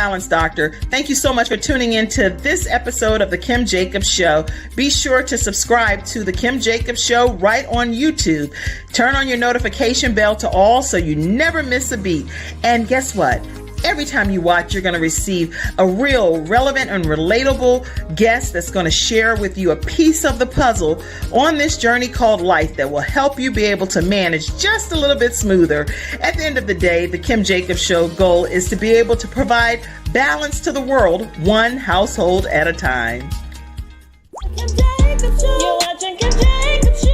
Balance Doctor. Thank you so much for tuning in to this episode of The Kim Jacobs Show. Be sure to subscribe to The Kim Jacobs Show right on YouTube. Turn on your notification bell to all so you never miss a beat. And guess what? Every time you watch, you're going to receive a real relevant and relatable guest that's going to share with you a piece of the puzzle on this journey called life that will help you be able to manage just a little bit smoother. At the end of the day, the Kim Jacobs Show goal is to be able to provide balance to the world, one household at a time. Kim Jacobs Show. You're watching Kim Jacobs Show.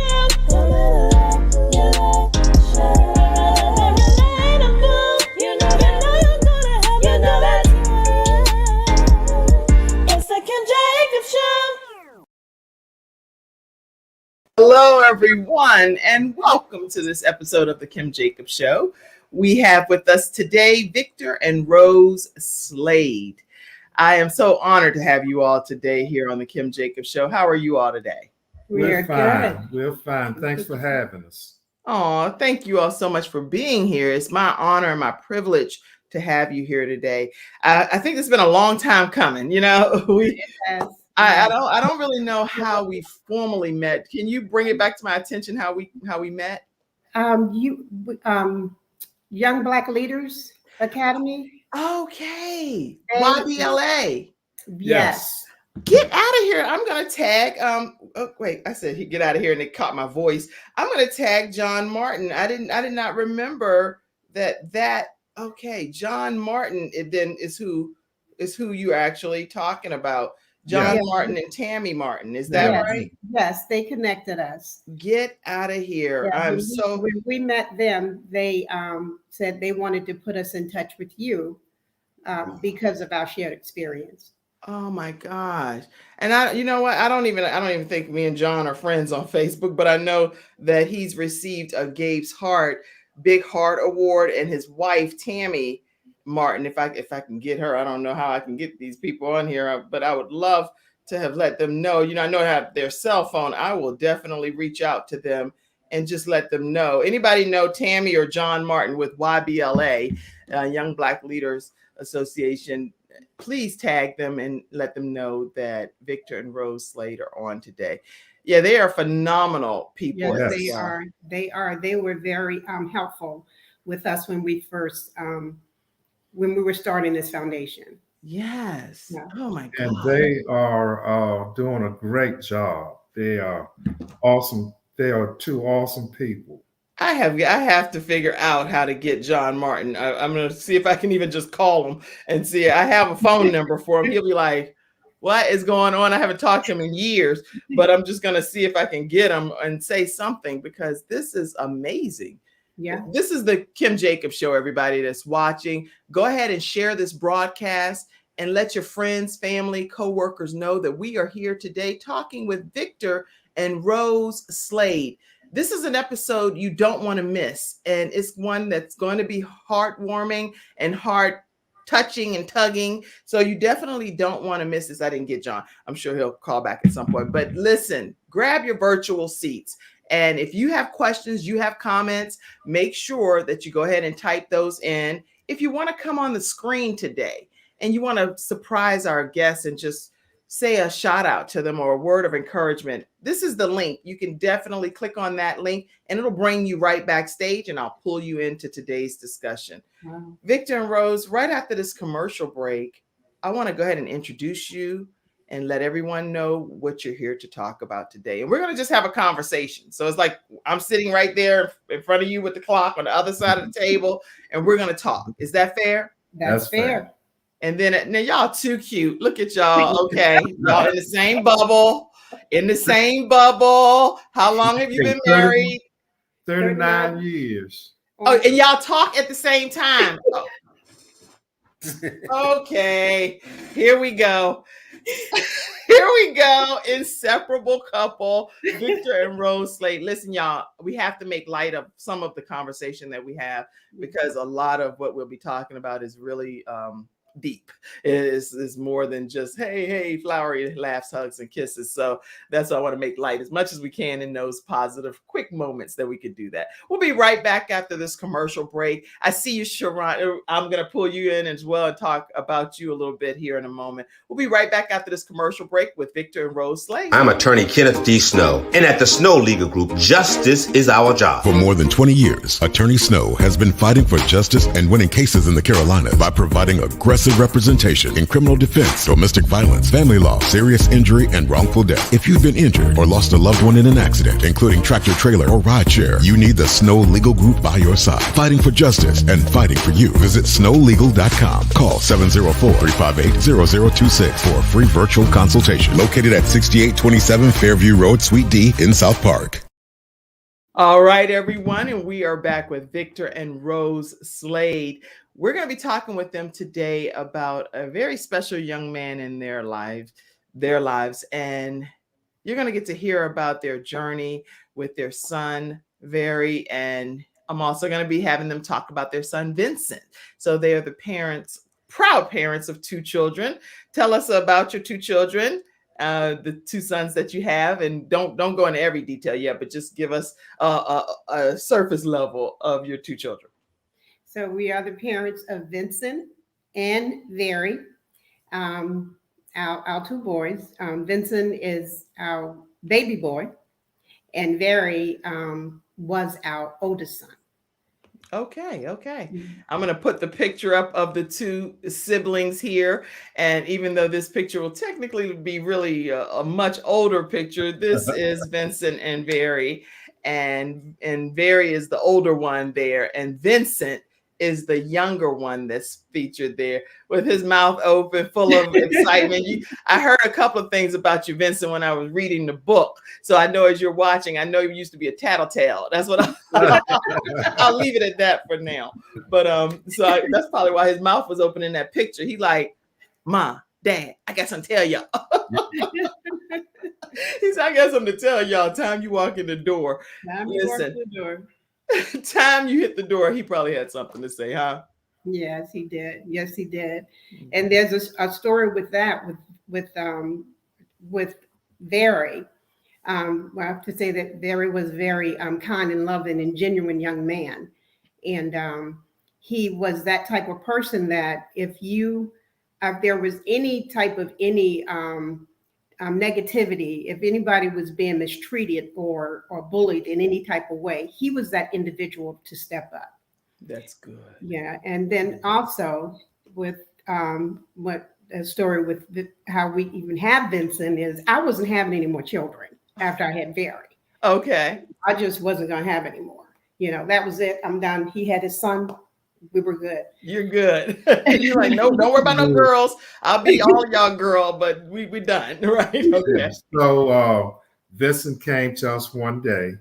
Hello, everyone, and welcome to this episode of The Kim Jacobs Show. We have with us today Victor and Rose Slade. I am so honored to have you all today here on The Kim Jacobs Show. How are you all today? We're fine. We're fine. Thanks for having us. Oh, thank you all so much for being here. It's my honor and my privilege to have you here today. I think it's been a long time coming. You know, I don't really know how we formally met. Can you bring it back to my attention how we met? Young Black Leaders Academy. Okay. YBLA. Yes. Get out of here. I'm gonna tag. I said he get out of here, and it caught my voice. I'm gonna tag John Martin. I did not remember that. Okay, John Martin. It then is who you're actually talking about. John Martin and Tammy Martin. Is that right? Yes, they connected us. Get out of here. Yeah, when we met them, they said they wanted to put us in touch with you because of our shared experience. Oh my gosh. And you know what? I don't even think me and John are friends on Facebook, but I know that he's received a Gabe's Heart Big Heart Award, and his wife, Tammy Martin, if I can get her, I don't know how I can get these people on here, but I would love to have let them know. You know, I know I have their cell phone. I will definitely reach out to them and just let them know. Anybody know Tammy or John Martin with YBLA, Young Black Leaders Association? Please tag them and let them know that Victor and Rose Slade are on today. Yeah, they are phenomenal people. Yes, they are. They were very helpful with us when we first when we were starting this foundation. Yes. Yeah. Oh my God. And they are doing a great job. They are awesome. They are two awesome people. I have to figure out how to get John Martin. I'm going to see if I can even just call him and see. I have a phone number for him. He'll be like, what is going on? I haven't talked to him in years, but I'm just going to see if I can get him and say something, because this is amazing. Yeah. This is the Kim Jacobs Show, everybody that's watching. Go ahead and share this broadcast and let your friends, family, coworkers know that we are here today talking with Victor and Rose Slade. This is an episode you don't want to miss, and it's one that's going to be heartwarming and heart-touching and tugging, so you definitely don't want to miss this. I didn't get John. I'm sure he'll call back at some point, but listen, grab your virtual seats. And if you have questions, you have comments, make sure that you go ahead and type those in. If you want to come on the screen today and you want to surprise our guests and just say a shout out to them or a word of encouragement, this is the link. You can definitely click on that link and it'll bring you right backstage, and I'll pull you into today's discussion. Wow. Victor and Rose, right after this commercial break, I want to go ahead and introduce you and let everyone know what you're here to talk about today. And we're going to just have a conversation. So it's like I'm sitting right there in front of you with the clock on the other side of the table, and we're going to talk. Is that fair? That's fair. And then now y'all too cute. Look at y'all. Okay. Y'all in the same bubble. In the same bubble. How long have you been married? 39 years. Oh, and y'all talk at the same time. Oh. Okay. Here we go. Here we go. Inseparable couple, Victor and Rose Slade. Listen, y'all, we have to make light of some of the conversation that we have, because a lot of what we'll be talking about is really deep. Is more than just hey, flowery laughs, hugs, and kisses. So that's why I want to make light as much as we can in those positive, quick moments that we could do that. We'll be right back after this commercial break. I see you, Sharon. I'm going to pull you in as well and talk about you a little bit here in a moment. We'll be right back after this commercial break with Victor and Rose Slade. I'm attorney Kenneth D. Snow, and at the Snow Legal Group, justice is our job. For more than 20 years, Attorney Snow has been fighting for justice and winning cases in the Carolinas by providing aggressive representation in criminal defense, domestic violence, family law, serious injury, and wrongful death. If you've been injured or lost a loved one in an accident, including tractor trailer or rideshare, you need the Snow Legal Group by your side, fighting for justice and fighting for you. Visit snowlegal.com. Call 704-358-0026 for a free virtual consultation. Located at 6827 Fairview Road, Suite D in South Park. All right, everyone, and we are back with Victor and Rose Slade. We're going to be talking with them today about a very special young man in their lives, and you're going to get to hear about their journey with their son, Very, and I'm also going to be having them talk about their son, Vincent. So they are the parents, proud parents of 2 children. Tell us about your 2 children. The 2 sons that you have, and don't go into every detail yet, but just give us a surface level of your 2 children. So we are the parents of Vincent and Very, our 2 boys. Vincent is our baby boy, and Very was our oldest son. Okay. I'm going to put the picture up of the 2 siblings here. And even though this picture will technically be really a much older picture, this is Vincent and Very. And Very is the older one there. And Vincent is the younger one that's featured there with his mouth open, full of excitement. I heard a couple of things about you, Vincent, when I was reading the book. So I know as you're watching, I know you used to be a tattletale. That's what I'll leave it at that for now. But that's probably why his mouth was open in that picture. He like, Ma, Dad, I got something to tell y'all. He said, I got something to tell y'all. Time you walk in the door. Time you hit the door, he probably had something to say, huh? Yes, he did. And there's a story with that, with Very. Well, I have to say that Very was very kind and loving and genuine young man. And he was that type of person that if there was any type of negativity, if anybody was being mistreated or bullied in any type of way, he was that individual to step up. That's good. Yeah. And then also with what a story with how we even have Vincent is I wasn't having any more children after I had Very. Okay. I just wasn't going to have any more. That was it. I'm done. He had his son. We were good. You're good. You're like, no, don't worry about no girls. I'll be all y'all girl, but we done, right? Okay. So Vincent came to us one day,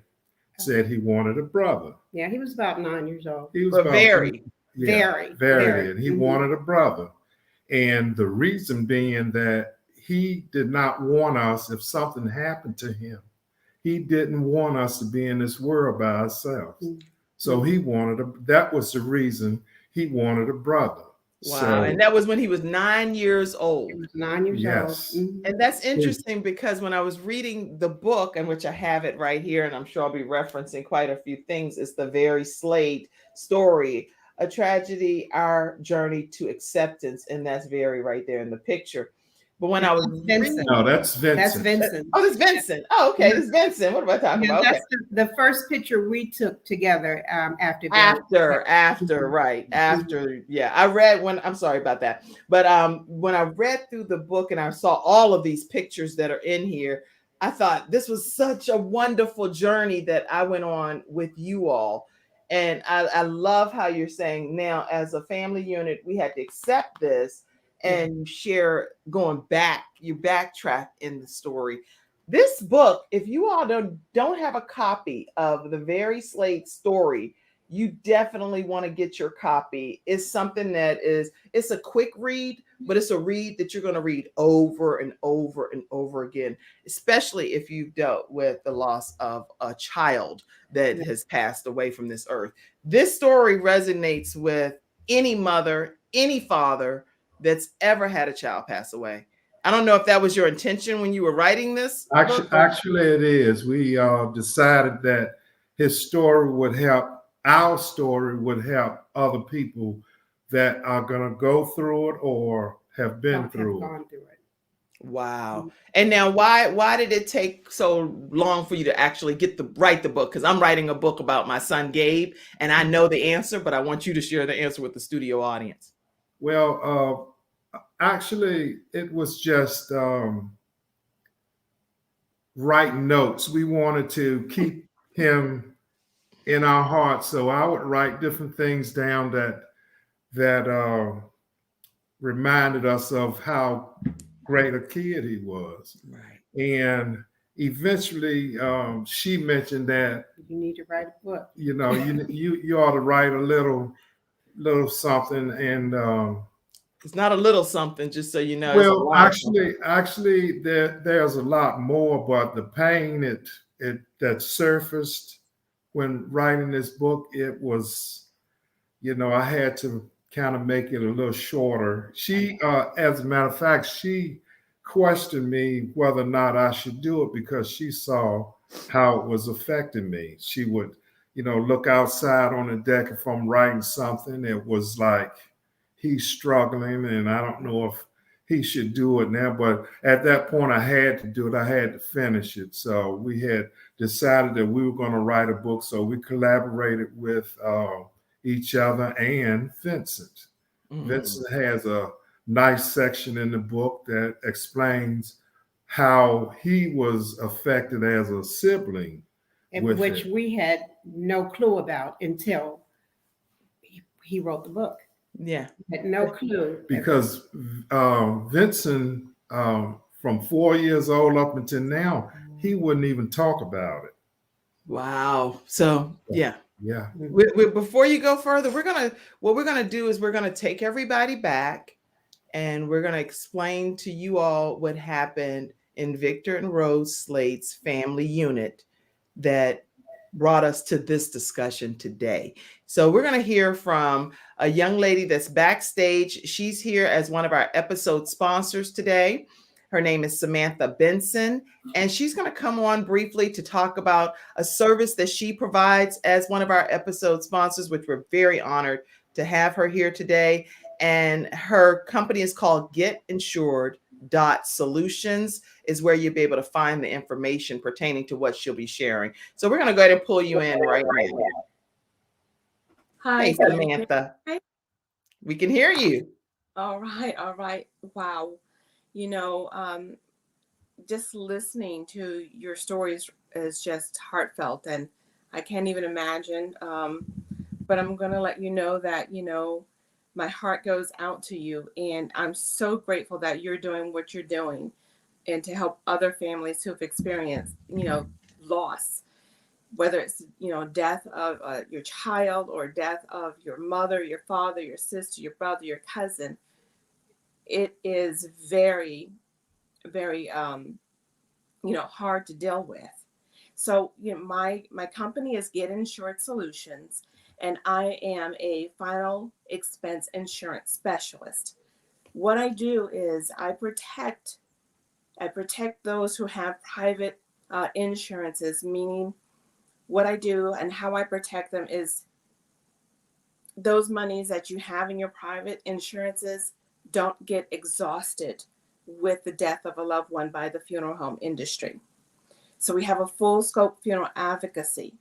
said he wanted a brother. Yeah, he was about 9 years old. He was But Very. Very, and he wanted a brother. And the reason being that he did not want us, if something happened to him, he didn't want us to be in this world by ourselves. Mm-hmm. So he that was the reason he wanted a brother. Wow. So, and that was when he was 9 years old. He was 9 years old. Mm-hmm. And that's interesting because when I was reading the book, in which I have it right here, and I'm sure I'll be referencing quite a few things, it's the Very Slade story, A Tragedy, Our Journey to Acceptance. And that's Very right there in the picture. But when I was Vincent. No, that's Vincent. That's Vincent. Oh, that's Vincent. Oh, okay. That's Vincent. What am I talking about? That's the first picture we took together after. Right. After. Yeah. I'm sorry about that. But when I read through the book and I saw all of these pictures that are in here, I thought this was such a wonderful journey that I went on with you all. And I love how you're saying now as a family unit, we had to accept this. And you share going back, you backtrack in the story. This book, if you all don't have a copy of the Very Slade story, you definitely want to get your copy. It's something it's a quick read, but it's a read that you're going to read over and over and over again, especially if you've dealt with the loss of a child that has passed away from this earth. This story resonates with any mother, any father, that's ever had a child pass away. I don't know if that was your intention when you were writing this book. Actually, it is. We decided that his story would help, our story would help other people that are going to go through it or have been Have through it. gone through it. Wow. And now why did it take so long for you to actually write the book? Because I'm writing a book about my son Gabe, and I know the answer, but I want you to share the answer with the studio audience. Well, actually, it was just writing notes. We wanted to keep him in our hearts, so I would write different things down that reminded us of how great a kid he was. Right. And eventually, she mentioned that You need to write a book. you ought to write a little something. And It's not a little something, just so you know. It's a well, lot of something. actually, there's a lot more, but the pain that surfaced when writing this book, it was, I had to kind of make it a little shorter. She, as a matter of fact, she questioned me whether or not I should do it because she saw how it was affecting me. She would, look outside on the deck if I'm writing something. It was like he's struggling, and I don't know if he should do it now. But at that point, I had to do it. I had to finish it. So we had decided that we were going to write a book. So we collaborated with each other and Vincent. Mhm. Vincent has a nice section in the book that explains how he was affected as a sibling, Which we had no clue about until he wrote the book. Yeah. Had no clue. because Vincent, from 4 years old up until now, he wouldn't even talk about it. Wow. So yeah. Yeah. Before you go further, what we're gonna do is we're gonna take everybody back, and we're gonna explain to you all what happened in Victor and Rose Slade's family unit that brought us to this discussion today. So we're gonna hear from a young lady that's backstage. She's here as one of our episode sponsors today. Her name is Samantha Benson, and she's going to come on briefly to talk about a service that she provides as one of our episode sponsors, which we're very honored to have her here today. And her company is called Getinsured.solutions, is where you'll be able to find the information pertaining to what she'll be sharing. So we're going to go ahead and pull you in right now. Hi, Hey, Samantha. Hi. We can hear you. All right. Wow. Just listening to your stories is just heartfelt, and I can't even imagine. But I'm going to let you know that, my heart goes out to you, and I'm so grateful that you're doing what you're doing and to help other families who have experienced, loss, whether it's, death of your child or death of your mother, your father, your sister, your brother, your cousin. It is very, very, hard to deal with. So, my company is Getinsured.solutions, and I am a final expense insurance specialist. What I do is I protect those who have private insurances, meaning what I do and how I protect them is those monies that you have in your private insurances don't get exhausted with the death of a loved one by the funeral home industry. So we have a full scope funeral advocacy,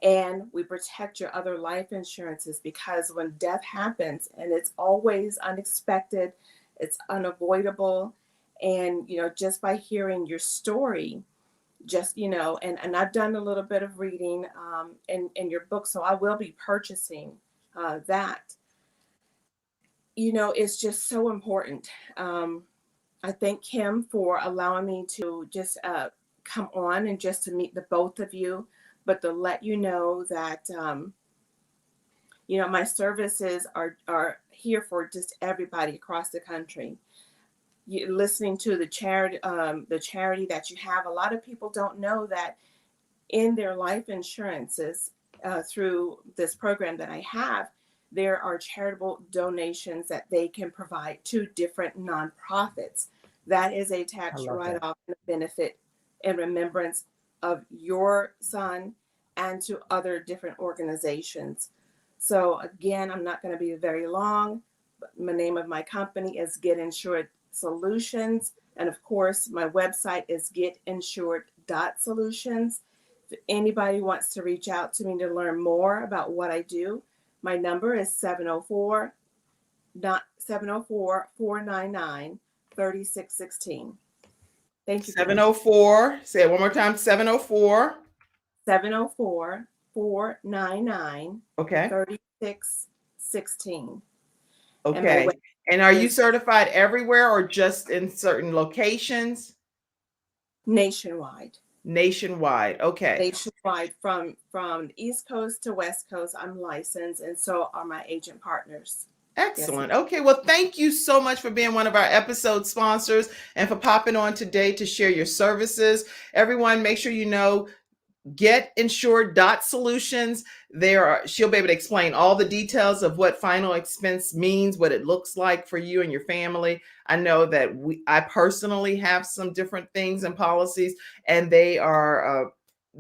and we protect your other life insurances, because when death happens, and it's always unexpected, it's unavoidable. And, just by hearing your story, and I've done a little bit of reading in your book, so I will be purchasing that. It's just so important. I thank Kim for allowing me to just come on and just to meet the both of you, but to let you know that, my services are here for just everybody across the country. Listening to the charity that you have, a lot of people don't know that in their life insurances, through this program that I have, there are charitable donations that they can provide to different nonprofits. That is a tax write-off and a benefit in remembrance of your son and to other different organizations. So again, I'm not going to be very long. But the name of my company is Getinsured.solutions. And of course, my website is Getinsured.solutions. If anybody wants to reach out to me to learn more about what I do, my number is 704-499-3616. Thank you. 704. Say it one more time. 704. 704-499-3616. Okay. 3616. Okay. And are you certified everywhere or just in certain locations? Nationwide. Nationwide. Okay. Nationwide, from East Coast to West Coast, I'm licensed, and so are my agent partners. Excellent. Okay. Well, thank you so much for being one of our episode sponsors and for popping on today to share your services. Everyone, make sure you know Getinsured.solutions. She'll be able to explain all the details of what final expense means, what it looks like for you and your family. I know that I personally have some different things and policies, and they're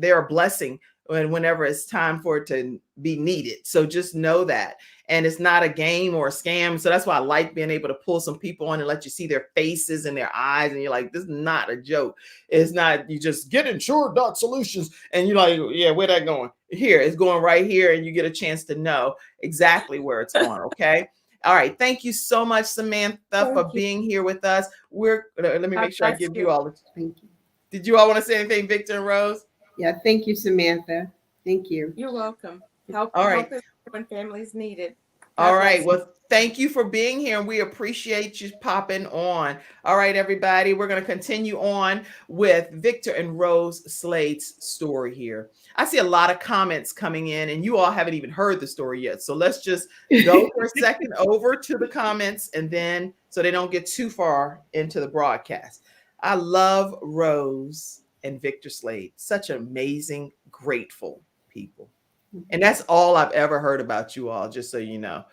a blessing whenever it's time for it to be needed. So just know that. And it's not a game or a scam. So that's why I like being able to pull some people on and let you see their faces and their eyes. And you're like, this is not a joke. It's not, you just Getinsured.solutions. And you're like, yeah, where that going? Here, it's going right here. And you get a chance to know exactly where it's going. Okay. All right. Thank you so much, Samantha, for being here with us. Let me make sure I give you all the. Thank you. Did you all want to say anything, Victor and Rose? Yeah, thank you, Samantha. Thank you. You're welcome. Help is when families need it. All right. Well, thank you for being here, and we appreciate you popping on. All right, everybody. We're going to continue on with Victor and Rose Slade's story here. I see a lot of comments coming in, and you all haven't even heard the story yet. So let's just go for a second over to the comments, and then so they don't get too far into the broadcast. I love Rose and Victor Slade. Such amazing, grateful people. And that's all I've ever heard about you all, just so you know.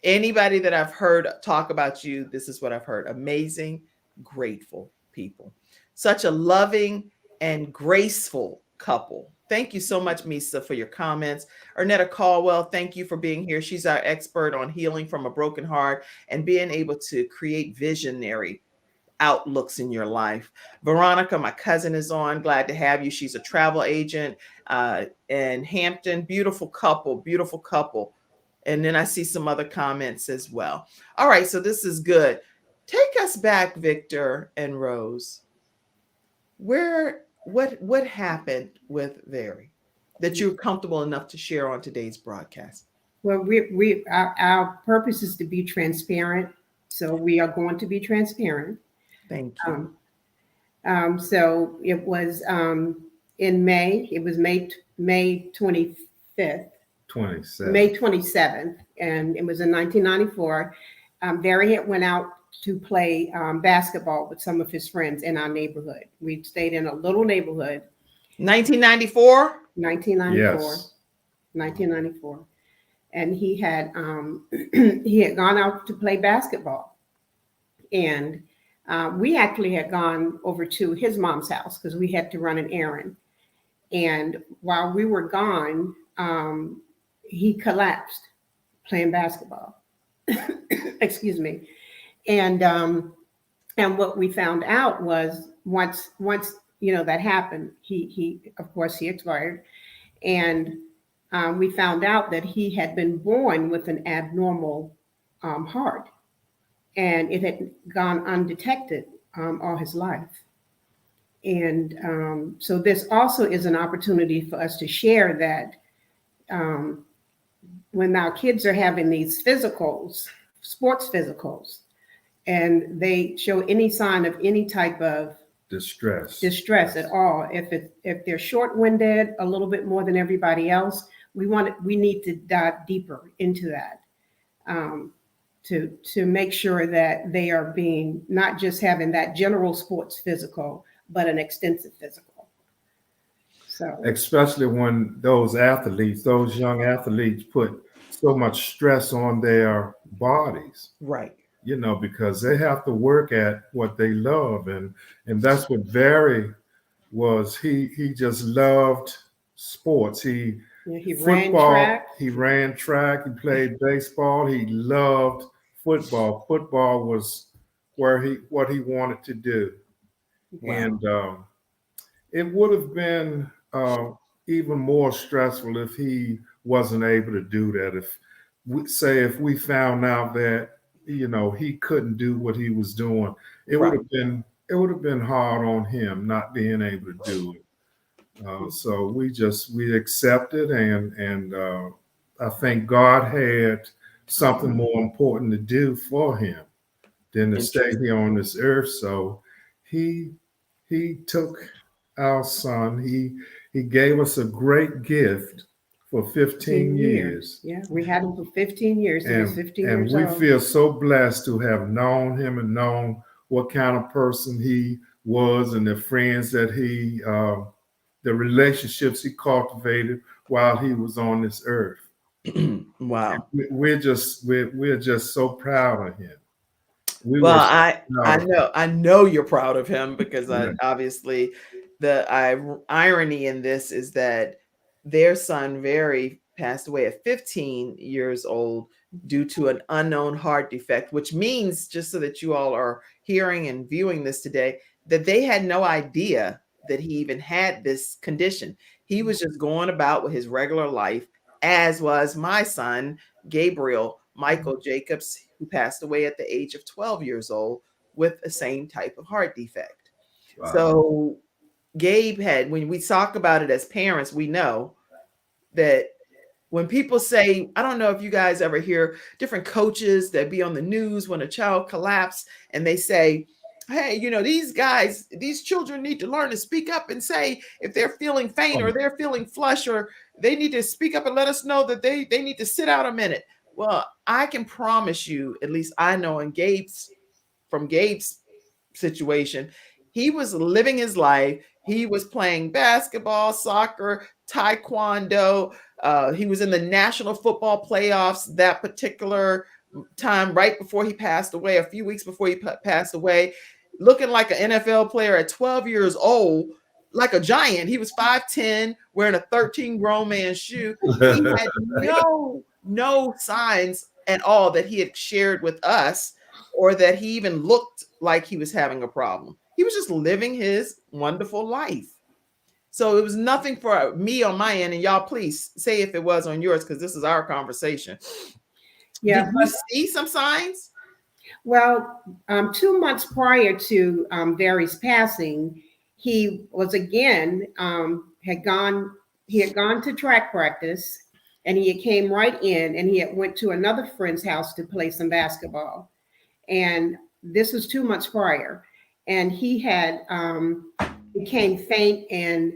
Anybody that I've heard talk about you, this is what I've heard. Amazing, grateful people. Such a loving and graceful couple. Thank you so much, Misa, for your comments. Ernetta Caldwell, thank you for being here. She's our expert on healing from a broken heart and being able to create visionary outlooks in your life. Veronica, my cousin, is on. Glad to have you. She's a travel agent in Hampton. Beautiful couple. And then I see some other comments as well. All right, so this is good. Take us back, Victor and Rose. What happened with Very that you're comfortable enough to share on today's broadcast? Well, our purpose is to be transparent, so we are going to be transparent. Thank you. So it was in May. It was May 25th. 27. May 27th, and it was in 1994. Barry had went out to play basketball with some of his friends in our neighborhood. We stayed in a little neighborhood. 1994? 1994. Yes. 1994. And he had gone out to play basketball. And we actually had gone over to his mom's house because we had to run an errand. And while we were gone, he collapsed playing basketball. Excuse me. And what we found out was once that happened, he of course he expired, and we found out that he had been born with an abnormal heart, and it had gone undetected all his life. And so this also is an opportunity for us to share that when our kids are having these physicals, sports physicals, and they show any sign of any type of distress at all, if they're short-winded a little bit more than everybody else, we need to dive deeper into that to make sure that they are being not just having that general sports physical, but an extensive physical. So especially when those young athletes put so much stress on their bodies, Right. because they have to work at what they love. And that's what Barry was. He just loved sports. He ran track. He ran track. He played baseball. He loved football. Football was what he wanted to do. Wow. And it would have been even more stressful if he wasn't able to do that. If we found out that he couldn't do what he was doing, it Right. would have been hard on him not being able to do it. So we accepted, and I think God had something more important to do for him than to stay here on this earth. So he took our son. He gave us a great gift for 15 years. Yeah, we had him for 15 years. He was 15 and years we old. feel so blessed to have known him and known what kind of person he was, and the friends that the relationships he cultivated while he was on this earth. Wow. We're just so proud of him. I know you're proud of him, because Right. obviously the irony in this is that their son Very passed away at 15 years old due to an unknown heart defect, which means, just so that you all are hearing and viewing this today, that they had no idea that he even had this condition. He was just going about with his regular life, as was my son Gabriel Michael Jacobs, who passed away at the age of 12 years old with the same type of heart defect. Wow. So Gabe when we talk about it as parents, we know that when people say, I don't know if you guys ever hear different coaches that be on the news when a child collapses, and they say, hey, these children need to learn to speak up and say if they're feeling faint or they're feeling flush, or they need to speak up and let us know that they need to sit out a minute. Well, I can promise you, at least I know from Gabe's situation, he was living his life. He was playing basketball, soccer, taekwondo. He was in the National Football Playoffs that particular time, right before he passed away, a few weeks before he passed away, looking like an NFL player at 12 years old, like a giant. He was 5'10", wearing a 13 grown man shoe. He had no signs at all that he had shared with us, or that he even looked like he was having a problem. He was just living his wonderful life. So it was nothing for me on my end, and y'all please say if it was on yours, because this is our conversation. Yeah. Did you see some signs? Well, 2 months prior to Barry's passing, he was again he had gone to track practice, and he came right in, and he had went to another friend's house to play some basketball. And this was 2 months prior, and he had became faint, and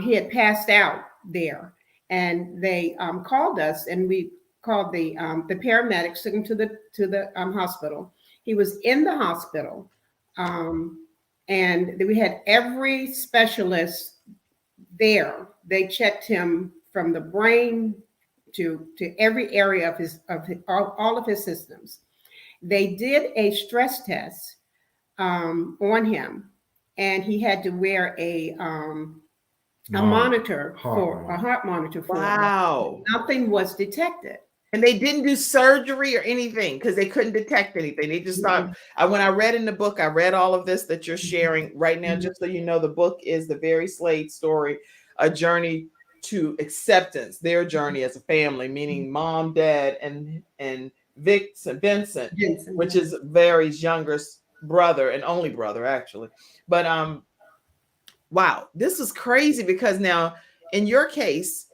he had passed out there. And they called us, and we called the paramedics, took him to the hospital. He was in the hospital, and we had every specialist there. They checked him from the brain to every area of all of his systems. They did a stress test on him, and he had to wear a monitor, a heart monitor. Wow. Nothing was detected. And they didn't do surgery or anything because they couldn't detect anything. They just thought, when I read in the book, I read all of this that you're sharing right now, just so you know, the book is the Very Slade story, a journey to acceptance, their journey as a family, meaning mom, dad, and Vincent, which is Very's youngest brother and only brother, actually. But wow, this is crazy, because now in your case,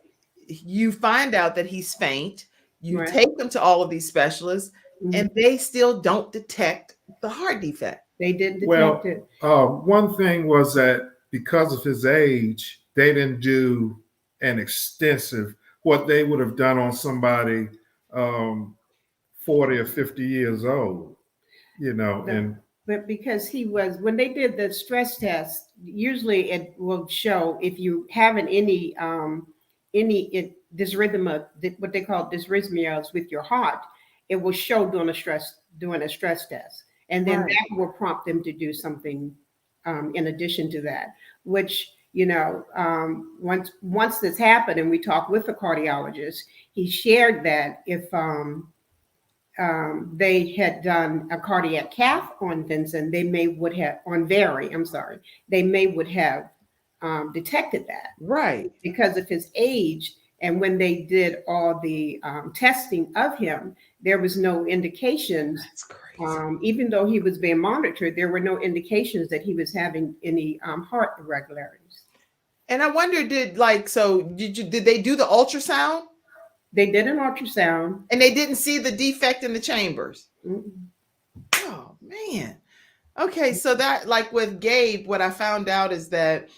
you find out that he's faint. You take them to all of these specialists, and they still don't detect the heart defect. They didn't detect it. One thing was that because of his age, they didn't do an extensive, what they would have done on somebody 40 or 50 years old, But because he was, when they did the stress test, usually it will show if you haven't any dysrhythmia, what they call dysrhythmias with your heart, it will show during a stress test, and then Right. that will prompt them to do something in addition to that. Which, you know, once this happened, and we talked with the cardiologist, he shared that if they had done a cardiac cath on Vincent, they may would have on Very. I'm sorry, they may would have detected that Right. because of his age. And when they did all the testing of him, there was no indications. That's crazy. Even though he was being monitored, there were no indications that he was having any heart irregularities. And I wonder, did they do the ultrasound? They did an ultrasound. And they didn't see the defect in the chambers. Mm-mm. Oh man. Okay, so that, like with Gabe, what I found out is that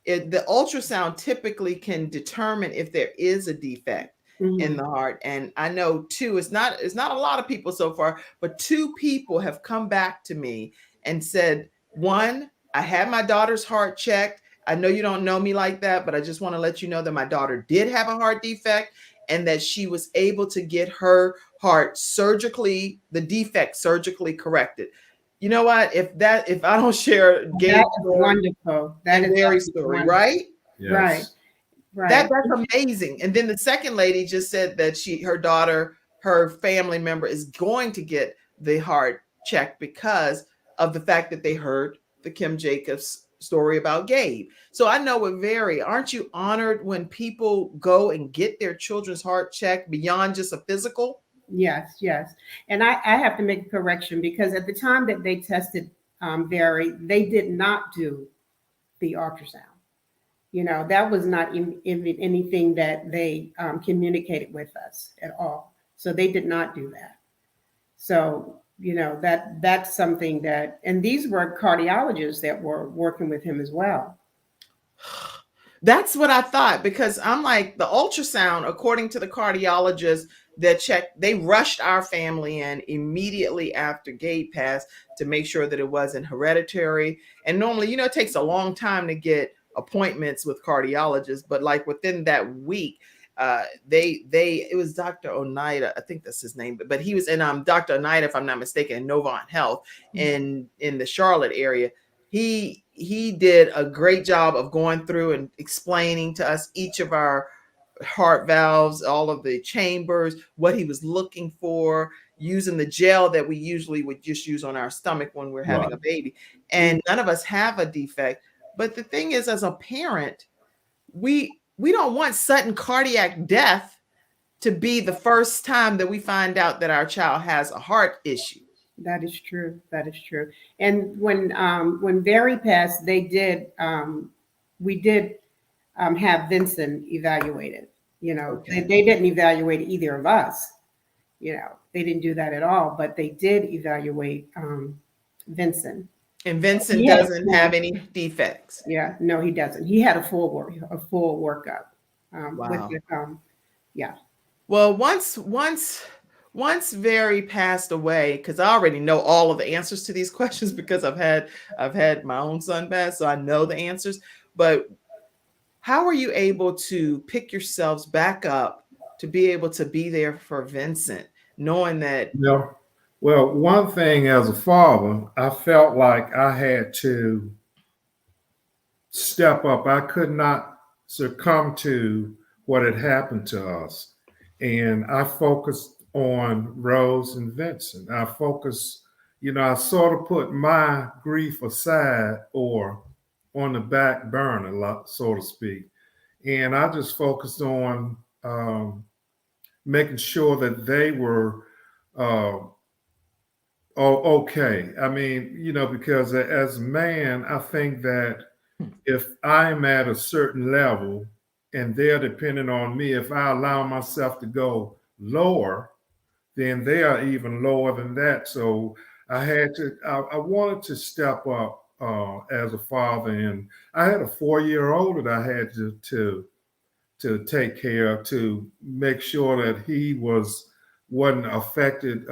the ultrasound typically can determine if there is a defect in the heart. And I know it's not a lot of people so far, but 2 people have come back to me and said, one, I had my daughter's heart checked. I know you don't know me like that, but I just want to let you know that my daughter did have a heart defect, and that she was able to get her heart the defect surgically corrected. You know what? If I don't share Gabe's That is wonderful. That is Mary's story, wonderful. right? Right. Right. That's amazing. And then the second lady just said that her daughter, her family member, is going to get the heart checked because of the fact that they heard the Kim Jacobs story about Gabe. So I know with Very, aren't you honored when people go and get their children's heart checked beyond just a physical? Yes, yes. And I have to make a correction, because at the time that they tested Very, they did not do the ultrasound. You know, that was not in anything that they communicated with us at all. So they did not do that. So, you know, that's something that, and these were cardiologists that were working with him as well. That's what I thought, because I'm like, the ultrasound, according to the cardiologist that checked, they rushed our family in immediately after Gabe passed to make sure that it wasn't hereditary. And normally, you know, it takes a long time to get appointments with cardiologists, but like within that week, it was Dr. Oneida, I think that's his name, but he was in Dr. Oneida, if I'm not mistaken, in Novant Health in the Charlotte area. He did a great job of going through and explaining to us each of our heart valves, all of the chambers, what he was looking for, using the gel that we usually would just use on our stomach when we're having a baby. And none of us have a defect. But the thing is, as a parent, we don't want sudden cardiac death to be the first time that we find out that our child has a heart issue. That is true. That is true. And when Very passed, we did have Vincent evaluated. You know, Okay. they didn't evaluate either of us. You know, they didn't do that at all, but they did evaluate Vincent. And Vincent Yeah. doesn't have any defects. Yeah, no, he doesn't. He had a full workup. Wow. Yeah. Well, once Very passed away, because I already know all of the answers to these questions because I've had my own son pass, so I know the answers. But how are you able to pick yourselves back up to be able to be there for Vincent, knowing that? Well, one thing as a father, I felt like I had to step up. I could not succumb to what had happened to us. And I focused on Rose and Vincent. I sort of put my grief aside or on the back burner, so to speak. And I just focused on making sure that they were okay. I mean, you know, because as a man, I think that if I'm at a certain level and they're depending on me, if I allow myself to go lower, then they are even lower than that. So I wanted to step up as a father, and I had a 4-year-old that I had to take care of, to make sure that he wasn't affected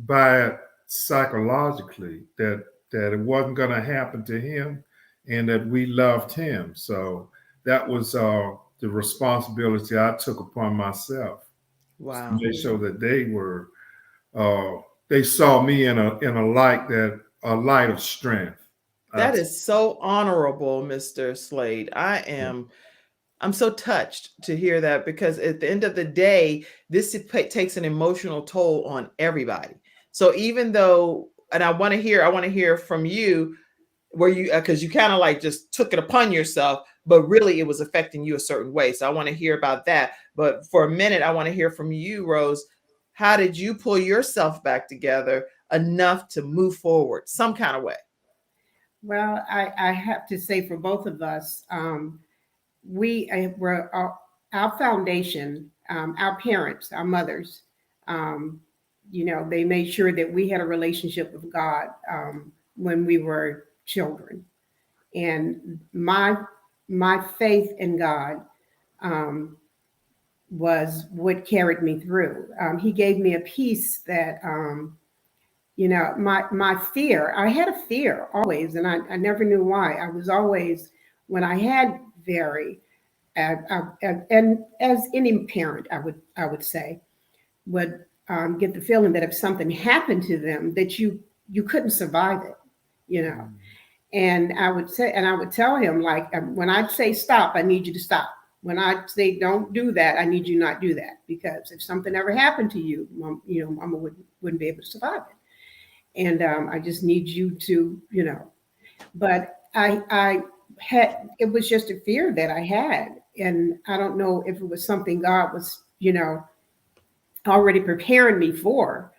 by it psychologically, that it wasn't going to happen to him, and that we loved him. So that was the responsibility I took upon myself to Wow. make sure that they saw me in a light of strength. That is so honorable, Mr. Slade. I'm so touched to hear that, because at the end of the day, this takes an emotional toll on everybody. So even though, and I want to hear from you, where you, because you kind of like just took it upon yourself, but really it was affecting you a certain way. So I want to hear about that. But for a minute, I want to hear from you, Rose. How did you pull yourself back together enough to move forward some kind of way? Well, I have to say for both of us, we were our foundation, our parents, our mothers, they made sure that we had a relationship with God when we were children. And my faith in God was what carried me through. He gave me a peace that, my fear, I had a fear always, and I never knew why. I was always, when I had and as any parent, I would say, would get the feeling that if something happened to them, that you couldn't survive it. And I would tell him, like, when I'd say stop, I need you to stop. When I say don't do that, I need you not do that, because if something ever happened to you, Mama wouldn't be able to survive it. And I just need you to, But I had, it was just a fear that I had, and I don't know if it was something God was, already preparing me for,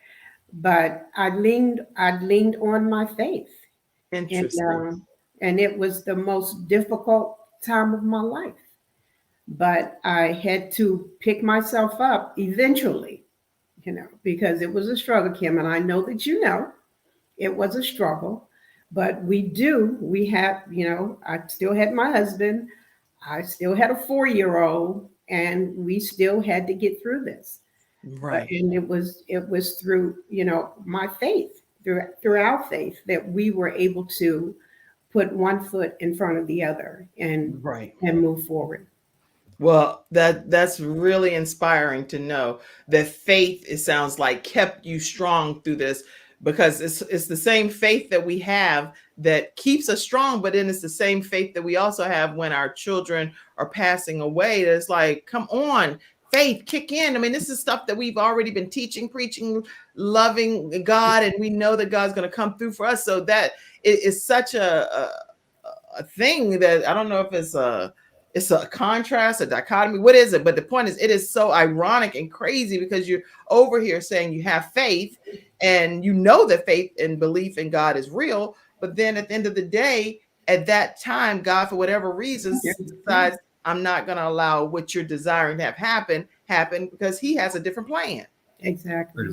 but I leaned on my faith. Interesting. And it was the most difficult time of my life. But I had to pick myself up eventually, because it was a struggle, Kim. And I know that it was a struggle. But we have, I still had my husband. I still had a 4-year-old, and we still had to get through this. Right. And it was through, my faith, through our faith, that we were able to put one foot in front of the other and move forward. Well, that's really inspiring to know that faith, it sounds like, kept you strong through this, because it's the same faith that we have that keeps us strong, but then it's the same faith that we also have when our children are passing away. That's like, come on, faith, kick in. I mean, this is stuff that we've already been teaching, preaching, loving God, and we know that God's going to come through for us. So that is such a thing that I don't know if it's a contrast, a dichotomy. What is it? But the point is, it is so ironic and crazy, because you're over here saying you have faith, and that faith and belief in God is real. But then at the end of the day, at that time, God, for whatever reasons, decides, I'm not going to allow what you're desiring to have happen, because he has a different plan. Exactly.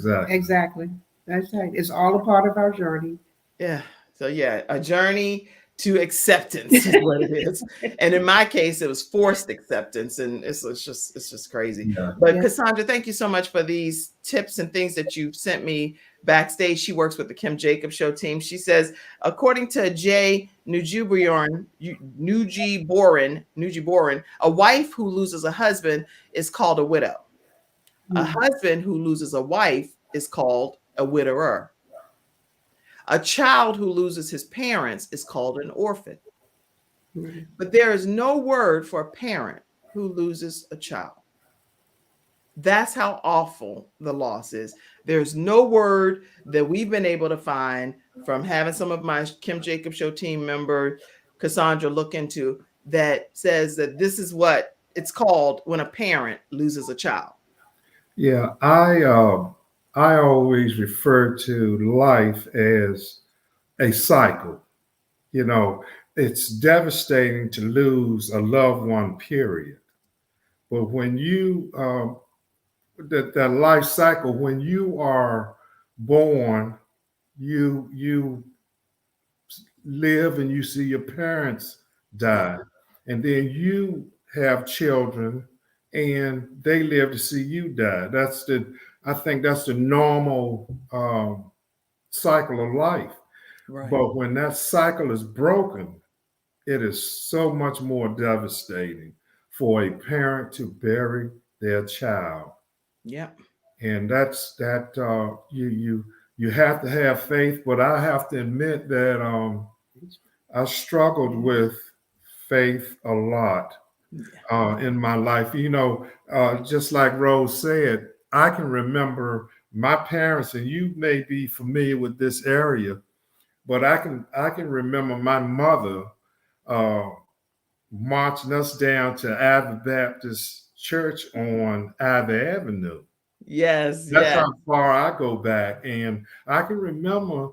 That's right. It's all a part of our journey. Yeah. So yeah, a journey to acceptance is what it is. And in my case, it was forced acceptance, and it's just crazy. Yeah. But Cassandra, thank you so much for these tips and things that you've sent me backstage. She works with the Kim Jacobs Show team. She says, according to Jay Nujiboran, a wife who loses a husband is called a widow. A husband who loses a wife is called a widower. A child who loses his parents is called an orphan. But there is no word for a parent who loses a child. That's how awful the loss is. There's no word that we've been able to find, from having some of my Kim Jacobs Show team member, Cassandra, look into, that says that this is what it's called when a parent loses a child. Yeah, I always refer to life as a cycle. It's devastating to lose a loved one, period. But when you that life cycle, when you are born, you live and you see your parents die, and then you have children and they live to see you die. I think that's the normal cycle of life. Right. But when that cycle is broken, it is so much more devastating for a parent to bury their child. Yep. And that's that you have to have faith, but I have to admit that I struggled with faith a lot in my life. Just like Rose said, I can remember my parents, and you may be familiar with this area, but I can remember my mother uh, marching us down to Ivy Baptist Church on Ivy Avenue. Yes. That's Yes. how far I go back, and I can remember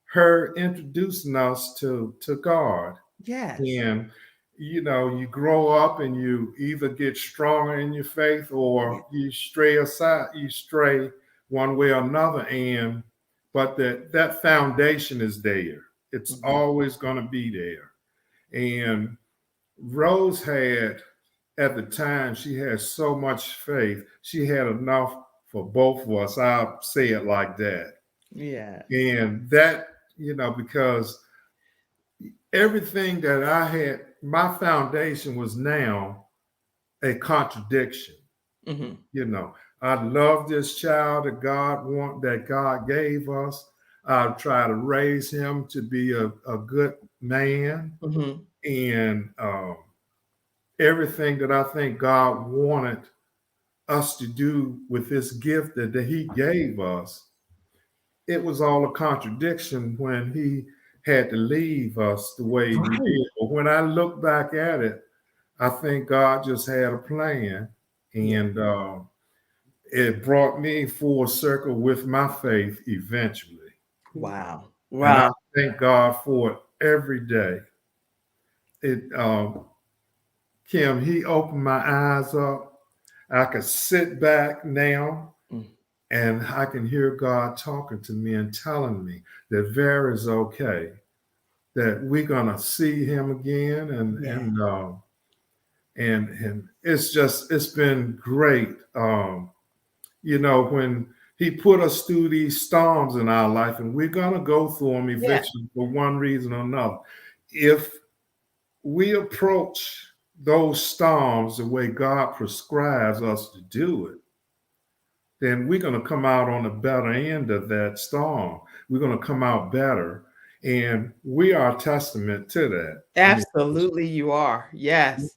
her introducing us to God. Yes. And you grow up and you either get stronger in your faith or you stray one way or another. But that foundation is there. It's always going to be there. And Rose had, at the time, she had so much faith. She had enough for both of us. I'll say it like that. Yeah. And that, because everything that I had, my foundation was now a contradiction. I love this child that God gave us. I try to raise him to be a good man, and everything that I think God wanted us to do with this gift that he gave us, it was all a contradiction when he had to leave us the way he did. But when I look back at it, I think God just had a plan, and it brought me full circle with my faith eventually. Wow. And I Wow. thank God for it every day. Kim, he opened my eyes up. I could sit back now and I can hear God talking to me and telling me that Vera is okay, that we're gonna see him again, and it's been great. When he put us through these storms in our life, and we're gonna go through them eventually for one reason or another. If we approach those storms the way God prescribes us to do it, then we're going to come out on the better end of that storm. We're going to come out better. And we are a testament to that. Absolutely, you are. Yes.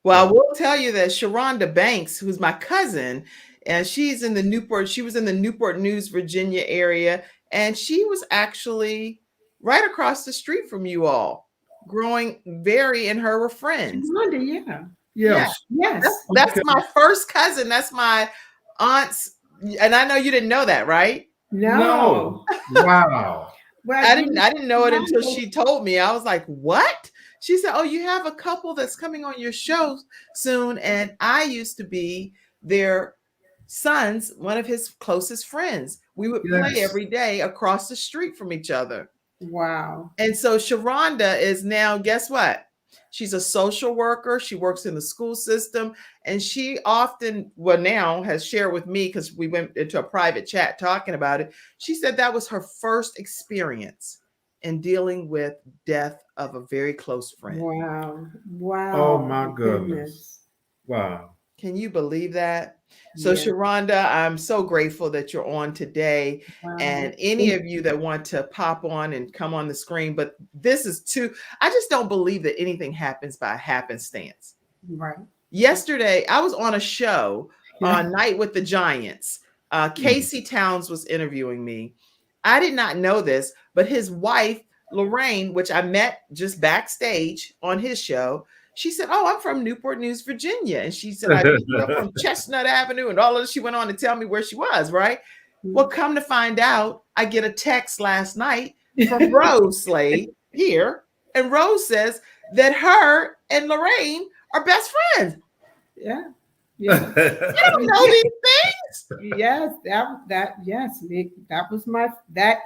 Well, I will tell you that Sharonda Banks, who's my cousin, and she was in the Newport News, Virginia area, and she was actually right across the street from you all. Growing Very and her were friends. Wonder, yeah. Yes. Yes. That's my first cousin. That's my aunt's, and I know you didn't know that, right? No. Wow. Well, I didn't know it until she told me. I was like, what? She said, oh, you have a couple that's coming on your show soon. And I used to be their son's, one of his closest friends. We would play every day across the street from each other. Wow. And so Sharonda is now, guess what? She's a social worker. She works in the school system. And she often, now has shared with me, because we went into a private chat talking about it. She said that was her first experience in dealing with death of a very close friend. Wow. Wow. Oh, my goodness. Wow. Can you believe that? So Sharonda, I'm so grateful that you're on today. Wow. And any of you that want to pop on and come on the screen, but this is I just don't believe that anything happens by happenstance. Right. Yesterday, I was on a show on Night with the Giants. Casey Towns was interviewing me. I did not know this, but his wife, Lorraine, which I met just backstage on his show, she said, oh, I'm from Newport News, Virginia. And she said, I picked up from Chestnut Avenue and all of this. She went on to tell me where she was, right? Well, come to find out, I get a text last night from Rose Slade here. And Rose says that her and Lorraine are best friends. Yeah. I don't know these things. Yes, that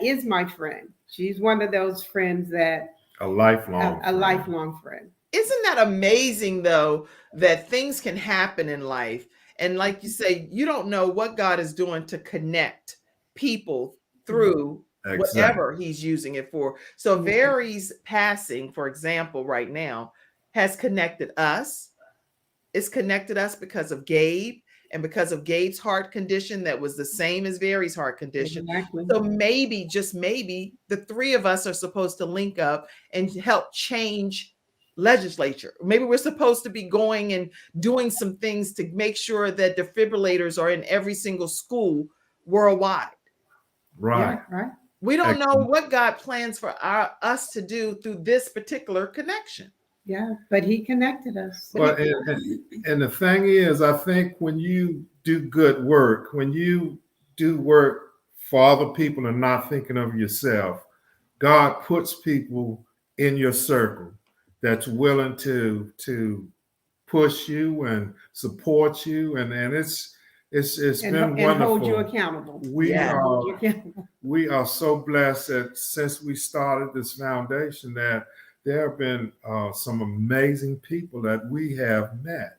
is my friend. She's one of those friends that a lifelong friend. Isn't that amazing, though, that things can happen in life? And like you say, you don't know what God is doing to connect people through whatever he's using it for. So Very's passing, for example, right now, has connected us it's connected us because of Gabe and because of Gabe's heart condition that was the same as Vary's heart condition. Exactly. So maybe, just maybe, the three of us are supposed to link up and help change legislature. Maybe we're supposed to be going and doing some things to make sure that defibrillators are in every single school worldwide. Right. Yeah, right. We don't know Excellent. what God plans for us to do through this particular connection. Yeah, but he connected us. But and the thing is, I think when you do good work, when you do work for other people and not thinking of yourself, God puts people in your circle that's willing to push you and support you, and it's been And wonderful. hold you accountable. We Yeah. Hold you accountable. we are so blessed that since we started this foundation that there have been some amazing people that we have met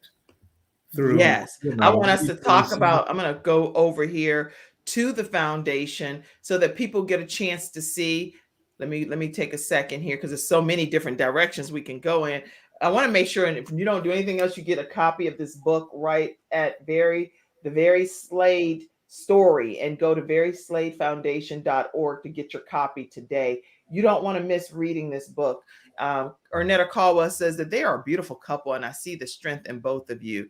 through. Yes. I want us to we talk person- about, I'm going to go over here to the foundation so that people get a chance to see. Let me take a second here because there's so many different directions we can go in. I want to make sure, and if you don't do anything else, you get a copy of this book right at the Very Slade story, and go to verysladefoundation.org to get your copy today. You don't want to miss reading this book. Ernetta Caldwell says that they are a beautiful couple, and I see the strength in both of you.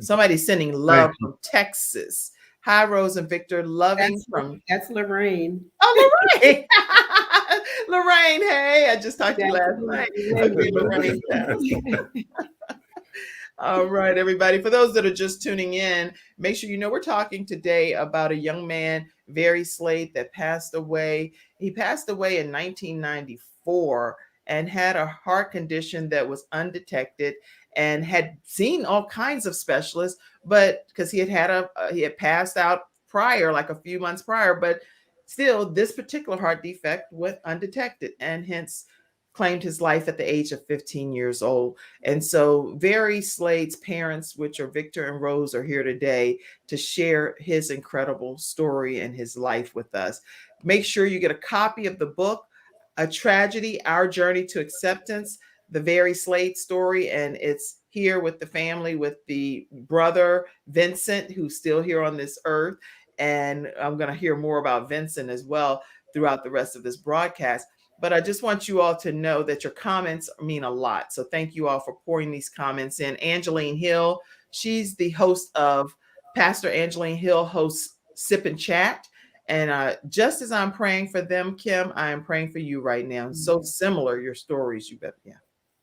Somebody's sending love from Texas. Hi, Rose and Victor. Loving from That's Lorraine. Oh, Lorraine. Lorraine, hey, I just talked to you last night. Okay, Lorraine. All right, everybody. For those that are just tuning in, make sure you know we're talking today about a young man, Very Slade, that passed away. He passed away in 1994 and had a heart condition that was undetected and had seen all kinds of specialists, but because he had passed out prior, like a few months prior, but still this particular heart defect went undetected and hence claimed his life at the age of 15 years old. And so Very Slade's parents, which are Victor and Rose, are here today to share his incredible story and his life with us. Make sure you get a copy of the book, A Tragedy, Our Journey to Acceptance, the Very Slade story. And it's here with the family, with the brother, Vincent, who's still here on this earth. And I'm going to hear more about Vincent as well throughout the rest of this broadcast. But I just want you all to know that your comments mean a lot. So thank you all for pouring these comments in. Angeline Hill, she's the host of, Pastor Angeline Hill hosts Sip and Chat. And just as I'm praying for them, Kim, I am praying for you right now. So similar, your stories. You bet.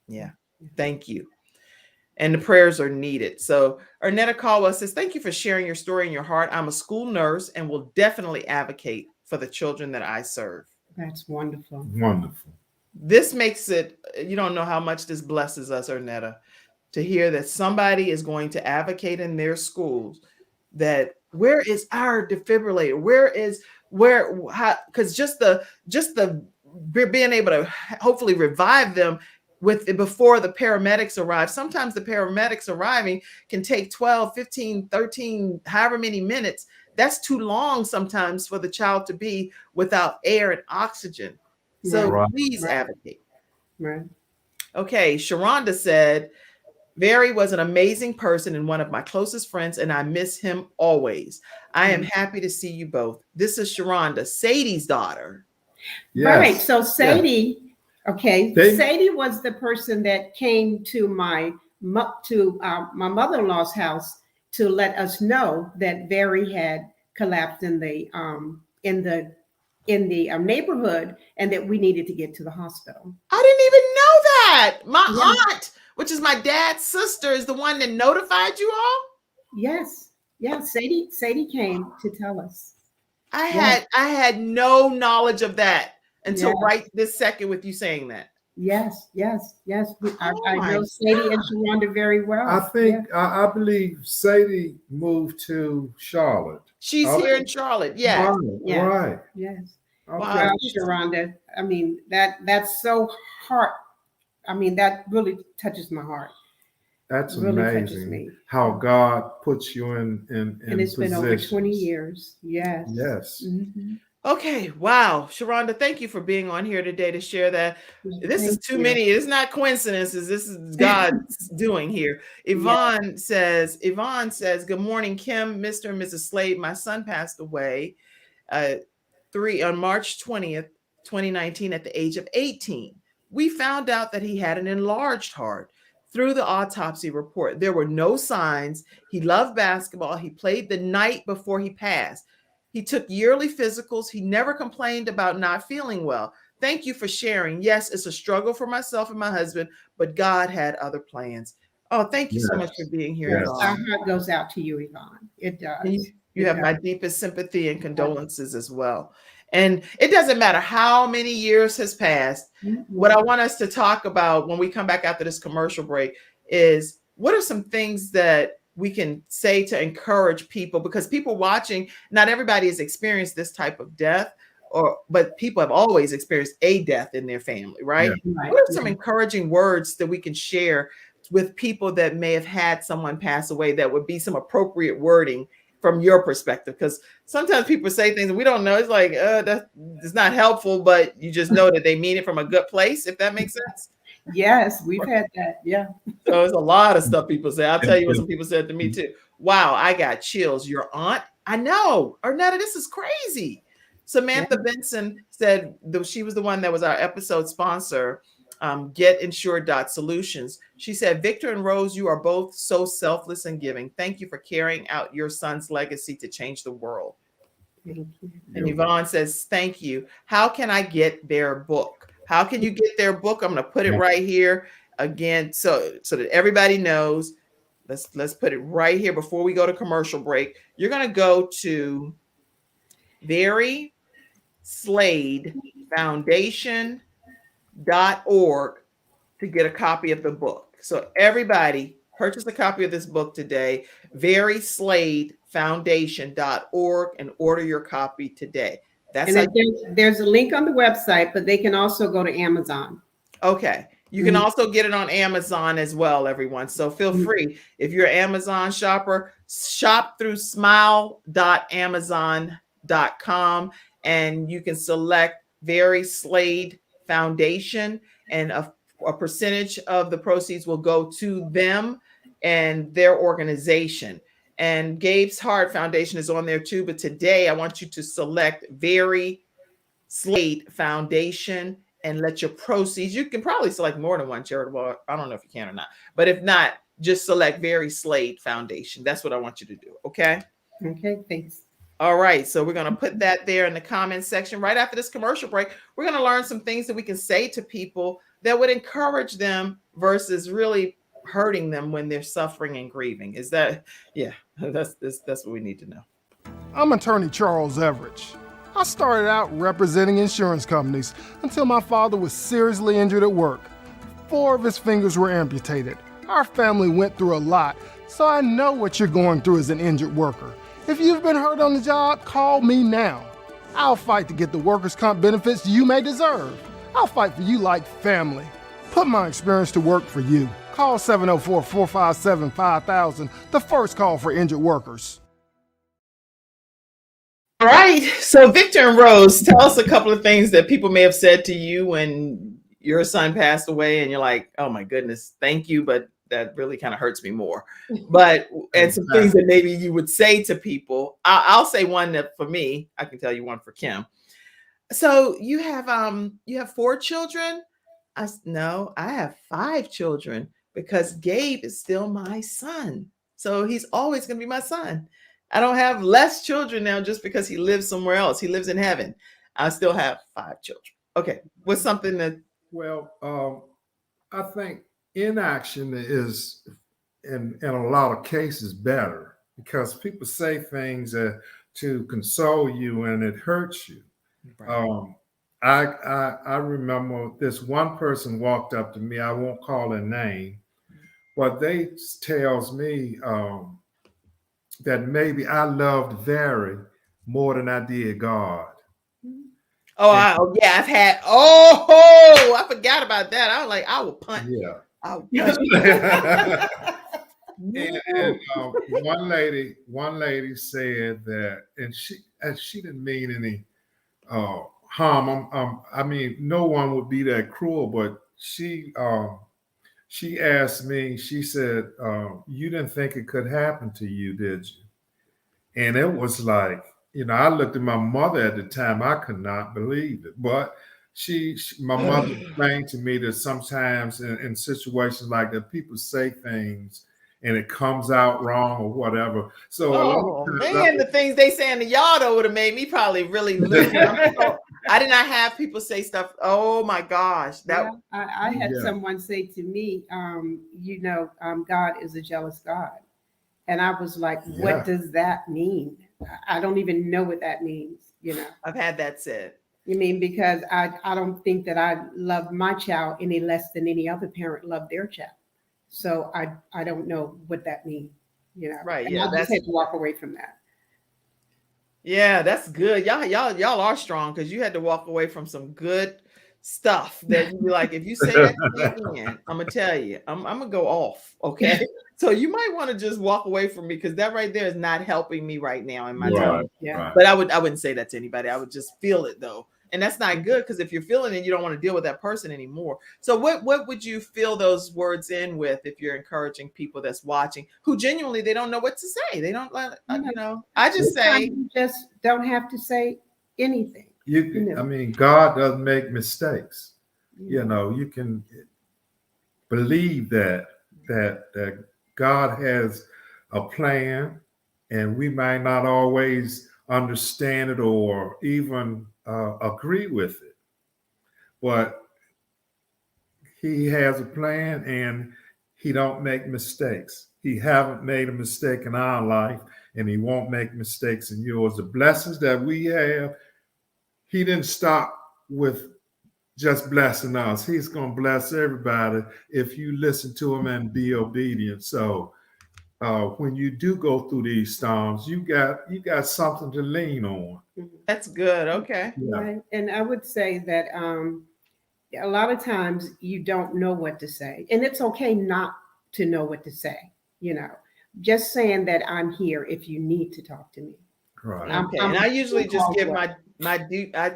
Yeah. Thank you. And the prayers are needed. So Ernetta Caldwell says, thank you for sharing your story and your heart. I'm a school nurse and will definitely advocate for the children that I serve. That's wonderful. Wonderful. This makes it, you don't know how much this blesses us, Ernetta, to hear that somebody is going to advocate in their schools that where is our defibrillator? Because just the being able to hopefully revive them before the paramedics arrive. Sometimes the paramedics arriving can take 12, 15, 13, however many minutes. That's too long sometimes for the child to be without air and oxygen. So please advocate. Right. Okay, Sharonda said, Very was an amazing person and one of my closest friends, and I miss him always. I am happy to see you both. This is Sharonda, Sadie's daughter. Yes. Right. So Sadie, okay, They- Sadie was the person that came to my mother-in-law's house to let us know that Very had collapsed in the neighborhood and that we needed to get to the hospital. I didn't even know that. My Yeah. aunt, which is my dad's sister, is the one that notified you all. Yes. Yeah. Sadie came to tell us. I had no knowledge of that until Yeah. right this second with you saying that. Yes. I my know Sadie and Sharonda very well. I think I believe Sadie moved to Charlotte. She's here in Charlotte. Yeah. Right. Yes. Right. Yes. Okay. Wow. Wow, Sharonda. I mean, that's so heart. I mean, that really touches my heart. That's Really touches amazing me. how God puts you in And it's positions. been over 20 years. Yes. Yes. Mhm. Okay, wow. Sharonda, thank you for being on here today to share that. This is Thank too you. many. It's not coincidences. This is God's doing here. Yeah. Yvonne says, good morning, Kim, Mr. and Mrs. Slade. My son passed away uh, on March 20th, 2019, at the age of 18. We found out that he had an enlarged heart through the autopsy report. There were no signs. He loved basketball. He played the night before he passed. He took yearly physicals. He never complained about not feeling well. Thank you for sharing. Yes, it's a struggle for myself and my husband, but God had other plans. Oh, thank you so much for being here, Yes. Our Yvonne. heart goes out to you, Yvonne. It does. You It have does. my deepest sympathy and condolences as well. And it doesn't matter how many years has passed. What I want us to talk about when we come back after this commercial break is what are some things that we can say to encourage people, because people watching, not everybody has experienced this type of death, but people have always experienced a death in their family, right? Yeah. Right. What are some encouraging words that we can share with people that may have had someone pass away that would be some appropriate wording from your perspective? Because sometimes people say things and we don't know. It's like, that is not helpful, but you just know that they mean it from a good place, if that makes sense. Yes, we've had that. Yeah. So there's a lot of stuff people say. I'll tell you what And- some people said to me too. Wow, I got chills. Your aunt? I know. Arnetta, this is crazy. Samantha Benson said she was the one that was our episode sponsor, Getinsured.solutions. She said, Victor and Rose, you are both so selfless and giving. Thank you for carrying out your son's legacy to change the world. Thank you. And Yvonne says, thank you. How can I get their book? How can you get their book? I'm going to put it right here again so that everybody knows. Let's put it right here before we go to commercial break. You're going to go to Slade Foundation.org to get a copy of the book. So everybody purchase a copy of this book today, Slade Foundation.org, and order your copy today. That's And there's a link on the website, but they can also go to Amazon. okay. You can also get it on Amazon as well, everyone. So feel free. If you're an Amazon shopper, shop through smile.amazon.com and you can select Slade Foundation, and a percentage of the proceeds will go to them and their organization. And Gabe's Heart Foundation is on there too. But today I want you to select Slade Foundation and let your proceeds, you can probably select more than one charitable. I don't know if you can or not, but if not, just select Slade Foundation. That's what I want you to do. Okay. Okay, thanks. All right. So we're going to put that there in the comments section. Right after this commercial break, we're going to learn some things that we can say to people that would encourage them versus really hurting them when they're suffering and grieving. Is that, yeah, that's what we need to know. I'm attorney Charles Everidge. I started out representing insurance companies until my father was seriously injured at work. 4 of his fingers were amputated. Our family went through a lot, so I know what you're going through as an injured worker. If you've been hurt on the job, call me now. I'll fight to get the workers' comp benefits you may deserve. I'll fight for you like family. Put my experience to work for you. Call 704-457-5000, the first call for injured workers. All right. So Victor and Rose, tell us a couple of things that people may have said to you when your son passed away and you're like, oh my goodness, thank you, but that really kind of hurts me more. But and some things that maybe you would say to people. I'll say one that for me, I can tell you one for Kim. So you have 4 children? No, I have 5 children because Gabe is still my son. So he's always going to be my son. I don't have less children now just because he lives somewhere else. He lives in heaven. I still have 5 children. Okay. What's something that? Well, I think inaction is, in a lot of cases, better because people say things to console you and it hurts you. Right. I remember this one person walked up to me. I won't call their name, but they tells me that maybe I loved Very more than I did God. Oh, yeah, I've had. Oh, I forgot about that. I was like, I will punch. Yeah. I will punch. And one lady said that, and she didn't mean any harm. I mean, no one would be that cruel, but she asked me, she said, you didn't think it could happen to you, did you? And it was like, I looked at my mother at the time. I could not believe it. But my mother explained to me that sometimes in situations like that, people say things and it comes out wrong or whatever. So a lot Oh of man, the things they saying to y'all though would have made me probably really lose it. I did not have people say stuff. Oh my gosh, Yeah, I had Yeah. someone say to me, God is a jealous God. And I was like, Yeah. what does that mean? I don't even know what that means, I've had that said. You mean, because I don't think that I love my child any less than any other parent loved their child. So I don't know what that means, Right, And yeah, I just had to walk away from that. Yeah, that's good. Y'all are strong because you had to walk away from some good stuff that you be like, if you say that to me again, I'm gonna tell you, I'm gonna go off. Okay. So you might want to just walk away from me because that right there is not helping me right now in my time. Right. Yeah. Right. But I wouldn't say that to anybody. I would just feel it though. And that's not good because if you're feeling it, you don't want to deal with that person anymore. So what would you fill those words in with if you're encouraging people that's watching who genuinely they don't know what to say? They don't like, I just say you just don't have to say anything. I mean, God doesn't make mistakes. You can believe that God has a plan, and we might not always understand it or even agree with it, but He has a plan, and He don't make mistakes. He haven't made a mistake in our life, and He won't make mistakes in yours. The blessings that we have, He didn't stop with just blessing us. He's going to bless everybody if you listen to Him and be obedient. So when you do go through these storms, you got something to lean on. that's good. Okay. Yeah. Right. And I would say that a lot of times you don't know what to say, and it's okay not to know what to say. Just saying that I'm here if you need to talk to me. Right. Okay. And I usually just give I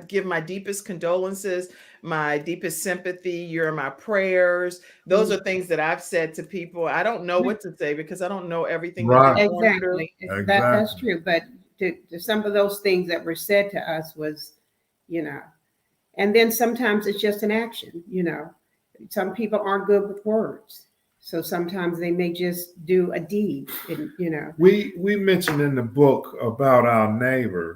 give my deepest condolences, my deepest sympathy. You're my prayers. Those are things that I've said to people. I don't know what to say because I don't know everything. Right. That they're going through. Exactly. That's true. But some of those things that were said to us was, and then sometimes it's just an action. Some people aren't good with words. So sometimes they may just do a deed, We mentioned in the book about our neighbors,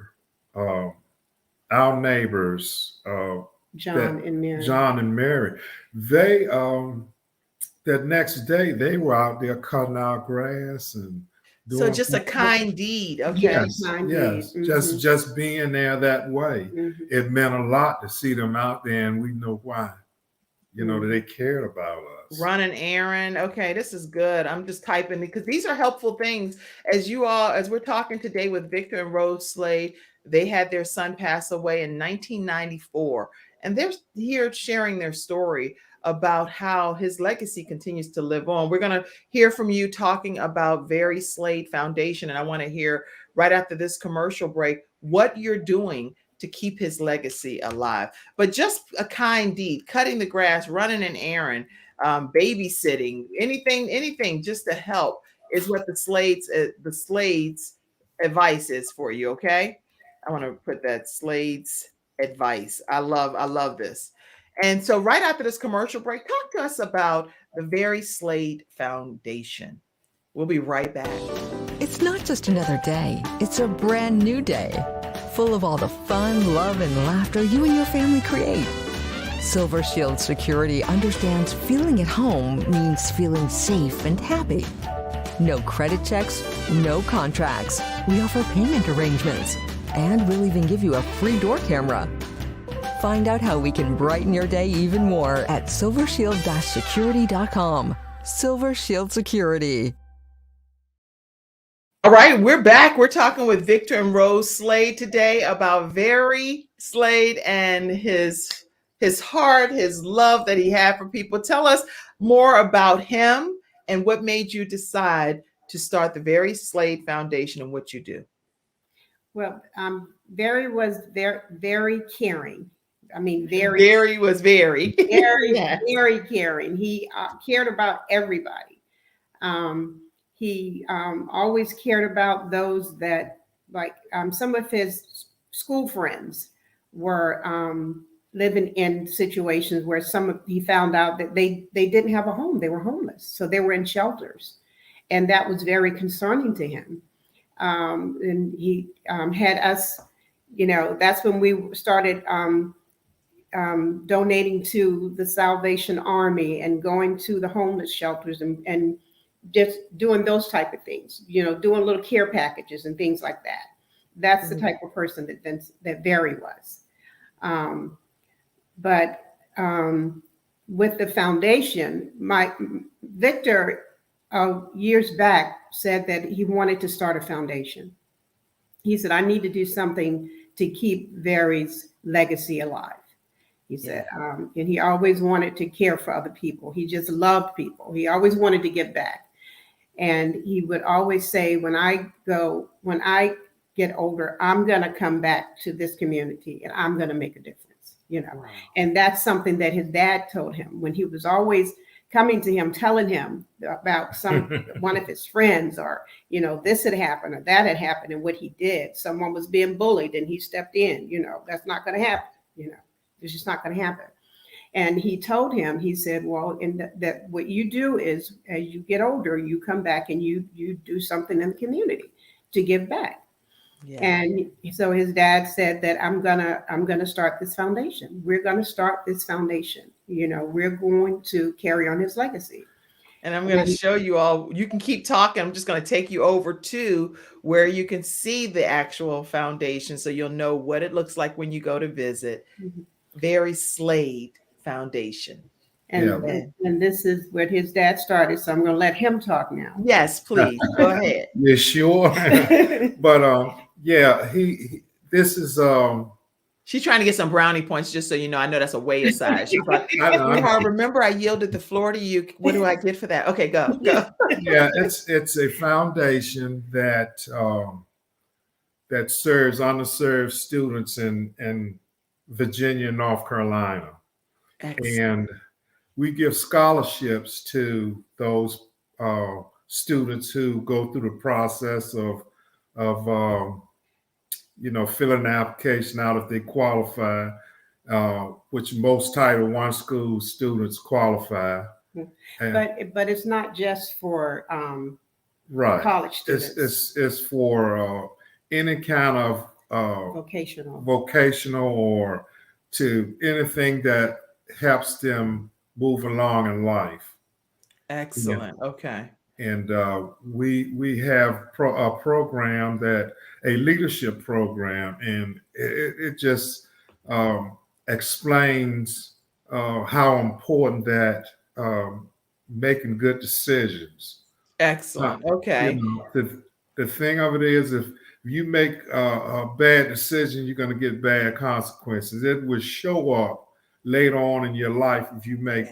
John and Mary. John and Mary. They that next day they were out there cutting our grass and So just a kind deed. Okay. Yes, Kind yes. deed. Just being there that way. Mhm. It meant a lot to see them out there, and we know why. That they cared about us. Run an errand. Okay, this is good. I'm just typing because these are helpful things. As we're talking today with Victor and Rose Slade, they had their son pass away in 1994, and they're here sharing their story about how his legacy continues to live on. We're going to hear from you talking about Very Slade Foundation, and I want to hear right after this commercial break what you're doing to keep his legacy alive. But just a kind deed, cutting the grass, running an errand, babysitting, anything just to help is what the Slade's advice is for you. Okay. I want to put that Slade's advice. I love this. And so right after this commercial break, talk to us about the Very Slade Foundation. We'll be right back. It's not just another day. It's a brand new day, full of all the fun, love, and laughter you and your family create. Silver Shield Security understands feeling at home means feeling safe and happy. No credit checks, no contracts. We offer payment arrangements, and we'll even give you a free door camera. Find out how we can brighten your day even more at silvershield.security.com. Silver Shield Security. All right, we're back. We're talking with Victor and Rose Slade today about Very Slade and his heart, his love that he had for people. Tell us more about him and what made you decide to start the Very Slade Foundation and what you do. Well, Barry was very caring. I mean, very, Very was very. very, Yes. very caring. He cared about everybody. He always cared about those that, like, some of his school friends were living in situations where he found out that they didn't have a home. They were homeless. So they were in shelters. And that was very concerning to him. And he had us, that's when we started donating to the Salvation Army and going to the homeless shelters and just doing those type of things, doing little care packages and things like that. That's the type of person that Barry was. But with the foundation, Victor years back said that he wanted to start a foundation. He said, I need to do something to keep Barry's legacy alive. He said, and he always wanted to care for other people. He just loved people. He always wanted to give back. And he would always say, when I get older, I'm going to come back to this community and I'm going to make a difference, Wow. And that's something that his dad told him when he was always coming to him, telling him about one of his friends, or, this had happened or that had happened and what he did. Someone was being bullied and he stepped in, that's not going to happen, it's just not going to happen. And he told him, he said, well, that what you do is, as you get older, you come back and you do something in the community to give back. Yeah. And so his dad said that I'm gonna start this foundation. We're gonna start this foundation. We're going to carry on his legacy. And I'm going to show you all. You can keep talking. I'm just going to take you over to where you can see the actual foundation, so you'll know what it looks like when you go to visit. Mm-hmm. Very Slade Foundation. And this is where his dad started. So I'm going to let him talk now. Yes, please. Go ahead. Yeah, sure. But this is she's trying to get some brownie points, just so you know. I know that's a way aside. She's like, remember I yielded the floor to you. What do I get for that? Okay, go. Yeah, it's a foundation that serves underserved students in Virginia and North Carolina. Excellent. And we give scholarships to those students who go through the process of filling the application out if they qualify, which most Title I school students qualify. But it's not just for right. college students. It's for any kind of vocational or to anything that helps them move along in life. Excellent. Yeah. Okay. And we have a program, a leadership program, and it just explains how important that making good decisions. Excellent. Okay. The thing of it is, if you make a bad decision, you're going to get bad consequences. It will show up later on in your life if you make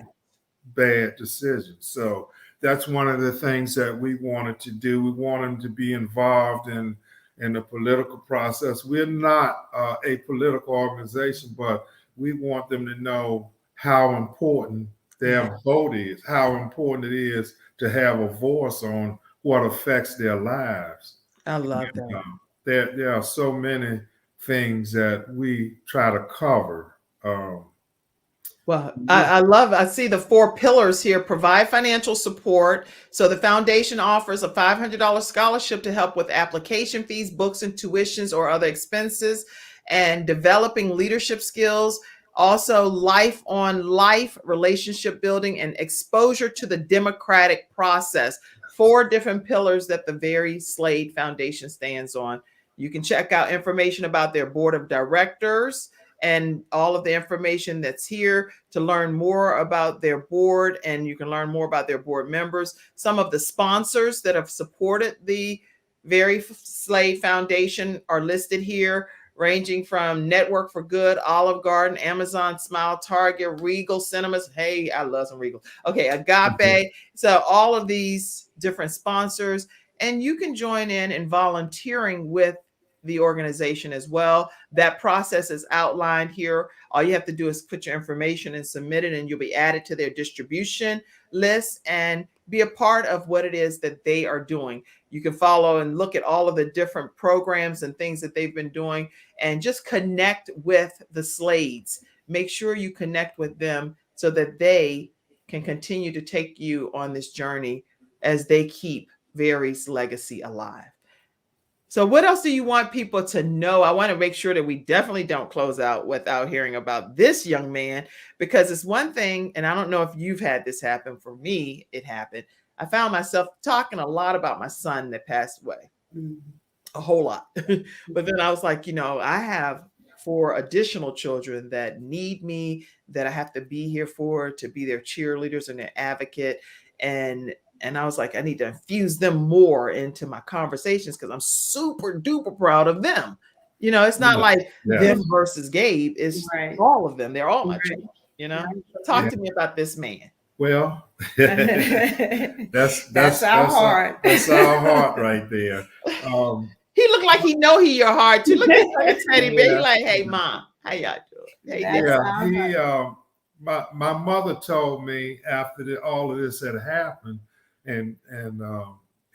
bad decisions. So that's one of the things that we wanted to do. We want them to be involved in the political process. We're not a political organization, but we want them to know how important their vote is, how important it is to have a voice on what affects their lives. I love that. There are so many things that we try to cover. Well, I see the 4 pillars here. Provide financial support. So the foundation offers a $500 scholarship to help with application fees, books and tuitions or other expenses, and developing leadership skills. Also, life on life, relationship building, and exposure to the democratic process. 4 different pillars that the Very Slade Foundation stands on. You can check out information about their board of directors and all of the information that's here to learn more about their board, and you can learn more about their board members. Some of the sponsors that have supported the Very Slade Foundation are listed here, ranging from Network for Good, Olive Garden, Amazon Smile, Target, Regal Cinemas. Hey, I love some Regal. Okay, Agape. So all of these different sponsors, and you can join in volunteering with the organization as well. That process is outlined here. All you have to do is put your information and submit it, and you'll be added to their distribution list and be a part of what it is that they are doing. You can follow and look at all of the different programs and things that they've been doing, and just connect with the Slades. Make sure you connect with them so that they can continue to take you on this journey as they keep Very's legacy alive. So what else do you want people to know? I want to make sure that we definitely don't close out without hearing about this young man, because it's one thing, and I don't know if you've had this happen. For me, it happened. I found myself talking a lot about my son that passed away, a whole lot. But then I was like, I have 4 additional children that need me, that I have to be here for, to be their cheerleaders and their advocate. And I was like, I need to infuse them more into my conversations, because I'm super duper proud of them. It's not like them versus Gabe. It's all of them. They're all my children. Talk to me about this man. Well, that's our heart. That's our heart right there. He looked like he your heart too. Look at Teddy Bear. He like, hey mom, how y'all doing? Hey, my mother told me after all of this had happened, and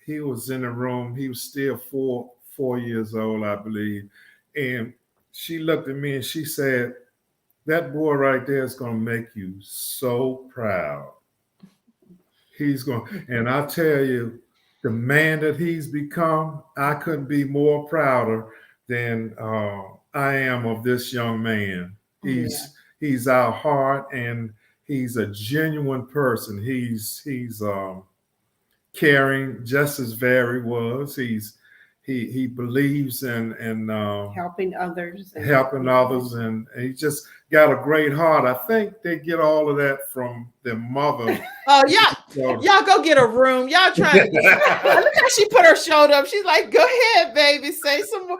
he was in the room. He was still four years old, I believe. And she looked at me and she said, that boy right there is going to make you so proud. He's going, and I tell you, the man that he's become, I couldn't be more prouder than I am of this young man. He's our heart, and he's a genuine person. He's caring, just as Very was. He believes in helping others, and he just got a great heart. I think they get all of that from their mother. Oh yeah, y'all go get a room. Y'all trying. Look how she put her shoulder up. She's like, "Go ahead, baby, say some more."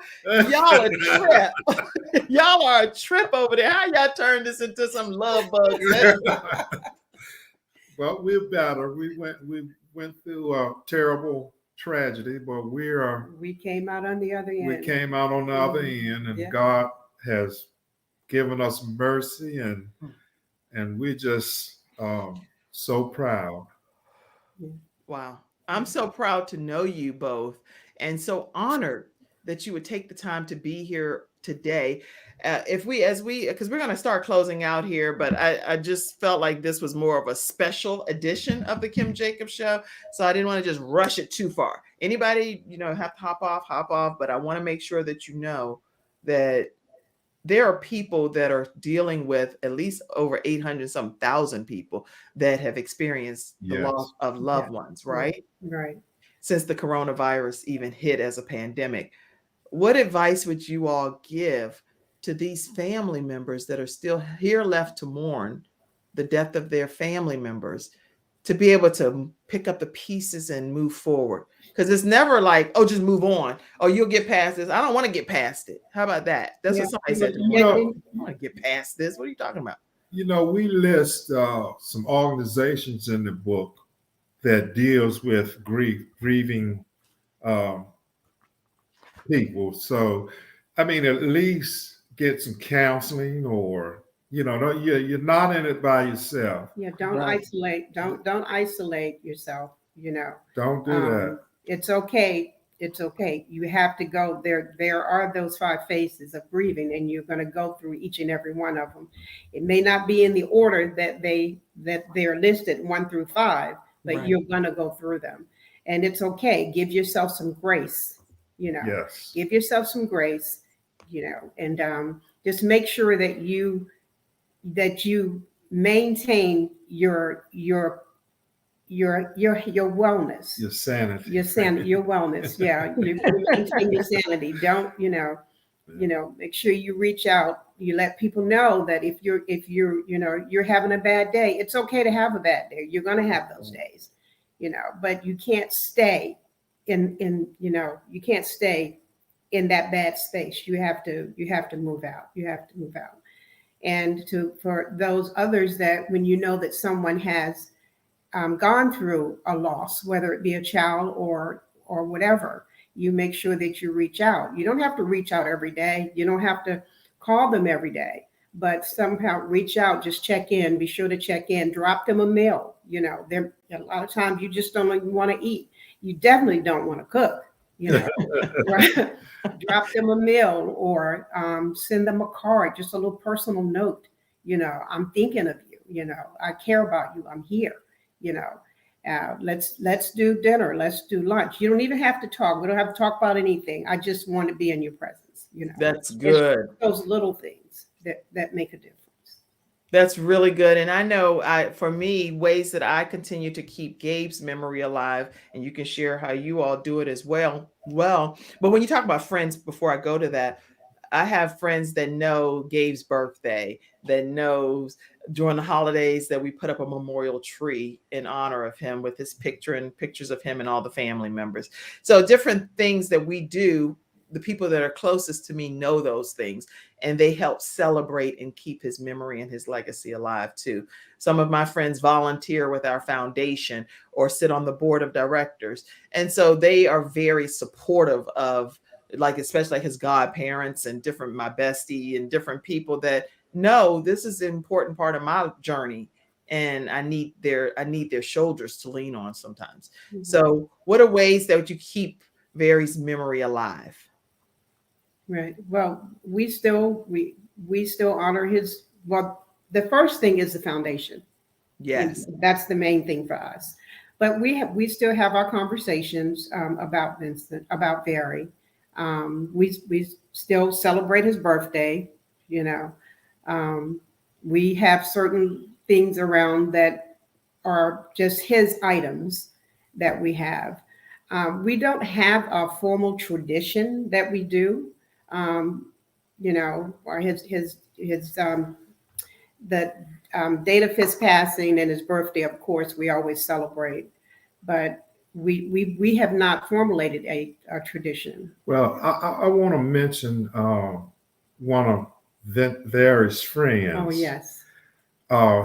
Y'all a trip. Y'all are a trip over there. How y'all turn this into some love bugs? Well, we're better. We went through a terrible tragedy, but we came out on the other end. We came out on the other end, and God has given us mercy, and we're just so proud. Wow. I'm so proud to know you both, and so honored that you would take the time to be here today. Because we're going to start closing out here, but I just felt like this was more of a special edition of the Kim Jacobs Show. So I didn't want to just rush it too far. Anybody, have to hop off. But I want to make sure that you know that there are people that are dealing with at least over 800,000 people that have experienced the loss of loved ones, right? Right. Since the coronavirus even hit as a pandemic. What advice would you all give to these family members that are still here left to mourn the death of their family members, to be able to pick up the pieces and move forward? Because it's never like, oh, just move on. Oh, you'll get past this. I don't want to get past it. How about that? That's what somebody said to me. I don't want to get past this. What are you talking about? We list some organizations in the book that deals with grieving people. So, at least get some counseling, or you're not in it by yourself. Yeah, don't isolate. Don't isolate yourself. Don't do that. It's okay. It's okay. You have to go there. There are those 5 phases of grieving, and you're going to go through each and every one of them. It may not be in the order that they're listed 1 through 5, but you're going to go through them, and it's okay. Give yourself some grace. Yes. Give yourself some grace. And just make sure that you maintain your wellness, your sanity, your wellness. Yeah, you maintain your sanity. Don't make sure you reach out. You let people know that if you're having a bad day, it's okay to have a bad day. You're going to have those days, but you can't stay you can't stay in that bad space. You have to move out. You have to move out. And for those others that when that someone has gone through a loss, whether it be a child or whatever, you make sure that you reach out. You don't have to reach out every day. You don't have to call them every day, but somehow reach out, just check in, be sure to check in, drop them a mail. You know, there a lot of times you just don't even want to eat. You definitely don't want to cook, you know. Right? Drop them a mail or send them a card, just a little personal note. You know, I'm thinking of you. You know, I care about you. I'm here. You know, let's do dinner. Let's do lunch. You don't even have to talk. We don't have to talk about anything. I just want to be in your presence. You know, That's good. It's those little things that make a difference. That's really good. And I know for me, ways that I continue to keep Gabe's memory alive, and you can share how you all do it as well. But when you talk about friends, before I go to that, I have friends that know Gabe's birthday, that knows during the holidays that we put up a memorial tree in honor of him with his picture and pictures of him and all the family members. So different things that we do, the people that are closest to me know those things, and they help celebrate and keep his memory and his legacy alive too. Some of my friends volunteer with our foundation or sit on the board of directors. And so they are very supportive of, like, especially his godparents and my bestie and different people that know this is an important part of my journey. And I need their shoulders to lean on sometimes. Mm-hmm. So what are ways that you keep Barry's memory alive? Right. Well, we still honor his. Well, the first thing is the foundation. Yes, and that's the main thing for us. But we still have our conversations about Vincent, about Barry. We still celebrate his birthday. You know, we have certain things around that are just his items that we have. We don't have a formal tradition that we do. You know, or the date of his passing and his birthday, of course, we always celebrate, but we have not formulated a tradition. Well, I want to mention one of Barry's friends. Oh, yes.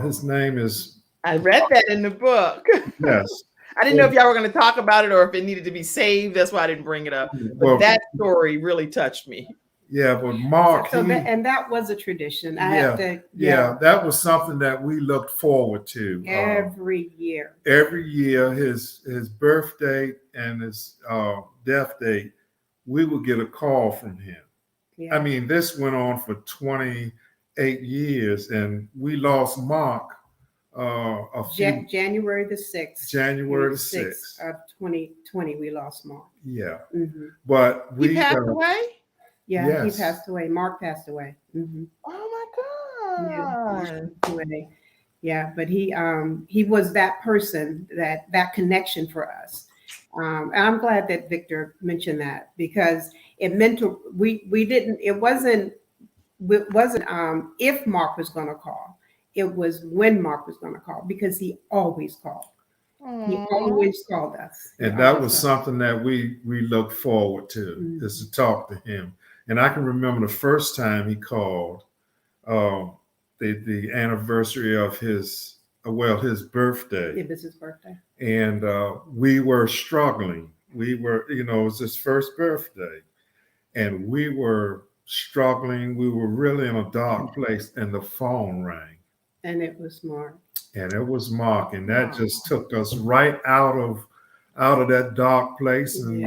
His name is. I read that in the book. Yes. I didn't know if y'all were going to talk about it or if it needed to be saved. That's why I didn't bring it up. But that story really touched me. Yeah, but Mark. That was a tradition. That was something that we looked forward to. Every year. Every year, his birthday and his death date, we would get a call from him. Yeah. I mean, this went on for 28 years, and we lost Mark. January the 6th. January the 6th of 2020, we lost Mark. Yeah. Mm-hmm. But he passed away? Yeah, yes. He passed away. Mark passed away. Mm-hmm. Oh my God. Yeah, but he was that person, that connection for us. And I'm glad that Victor mentioned that, because it meant it wasn't if Mark was going to call. It was when Mark was going to call, because he always called. Aww. He always called us. And that was something that we looked forward to, is to talk to him. And I can remember the first time he called, the anniversary of his birthday. It was his birthday. And we were struggling. It was his first birthday. And we were struggling. We were really in a dark place, and the phone rang. And it was Mark. And that just took us right out of that dark place. And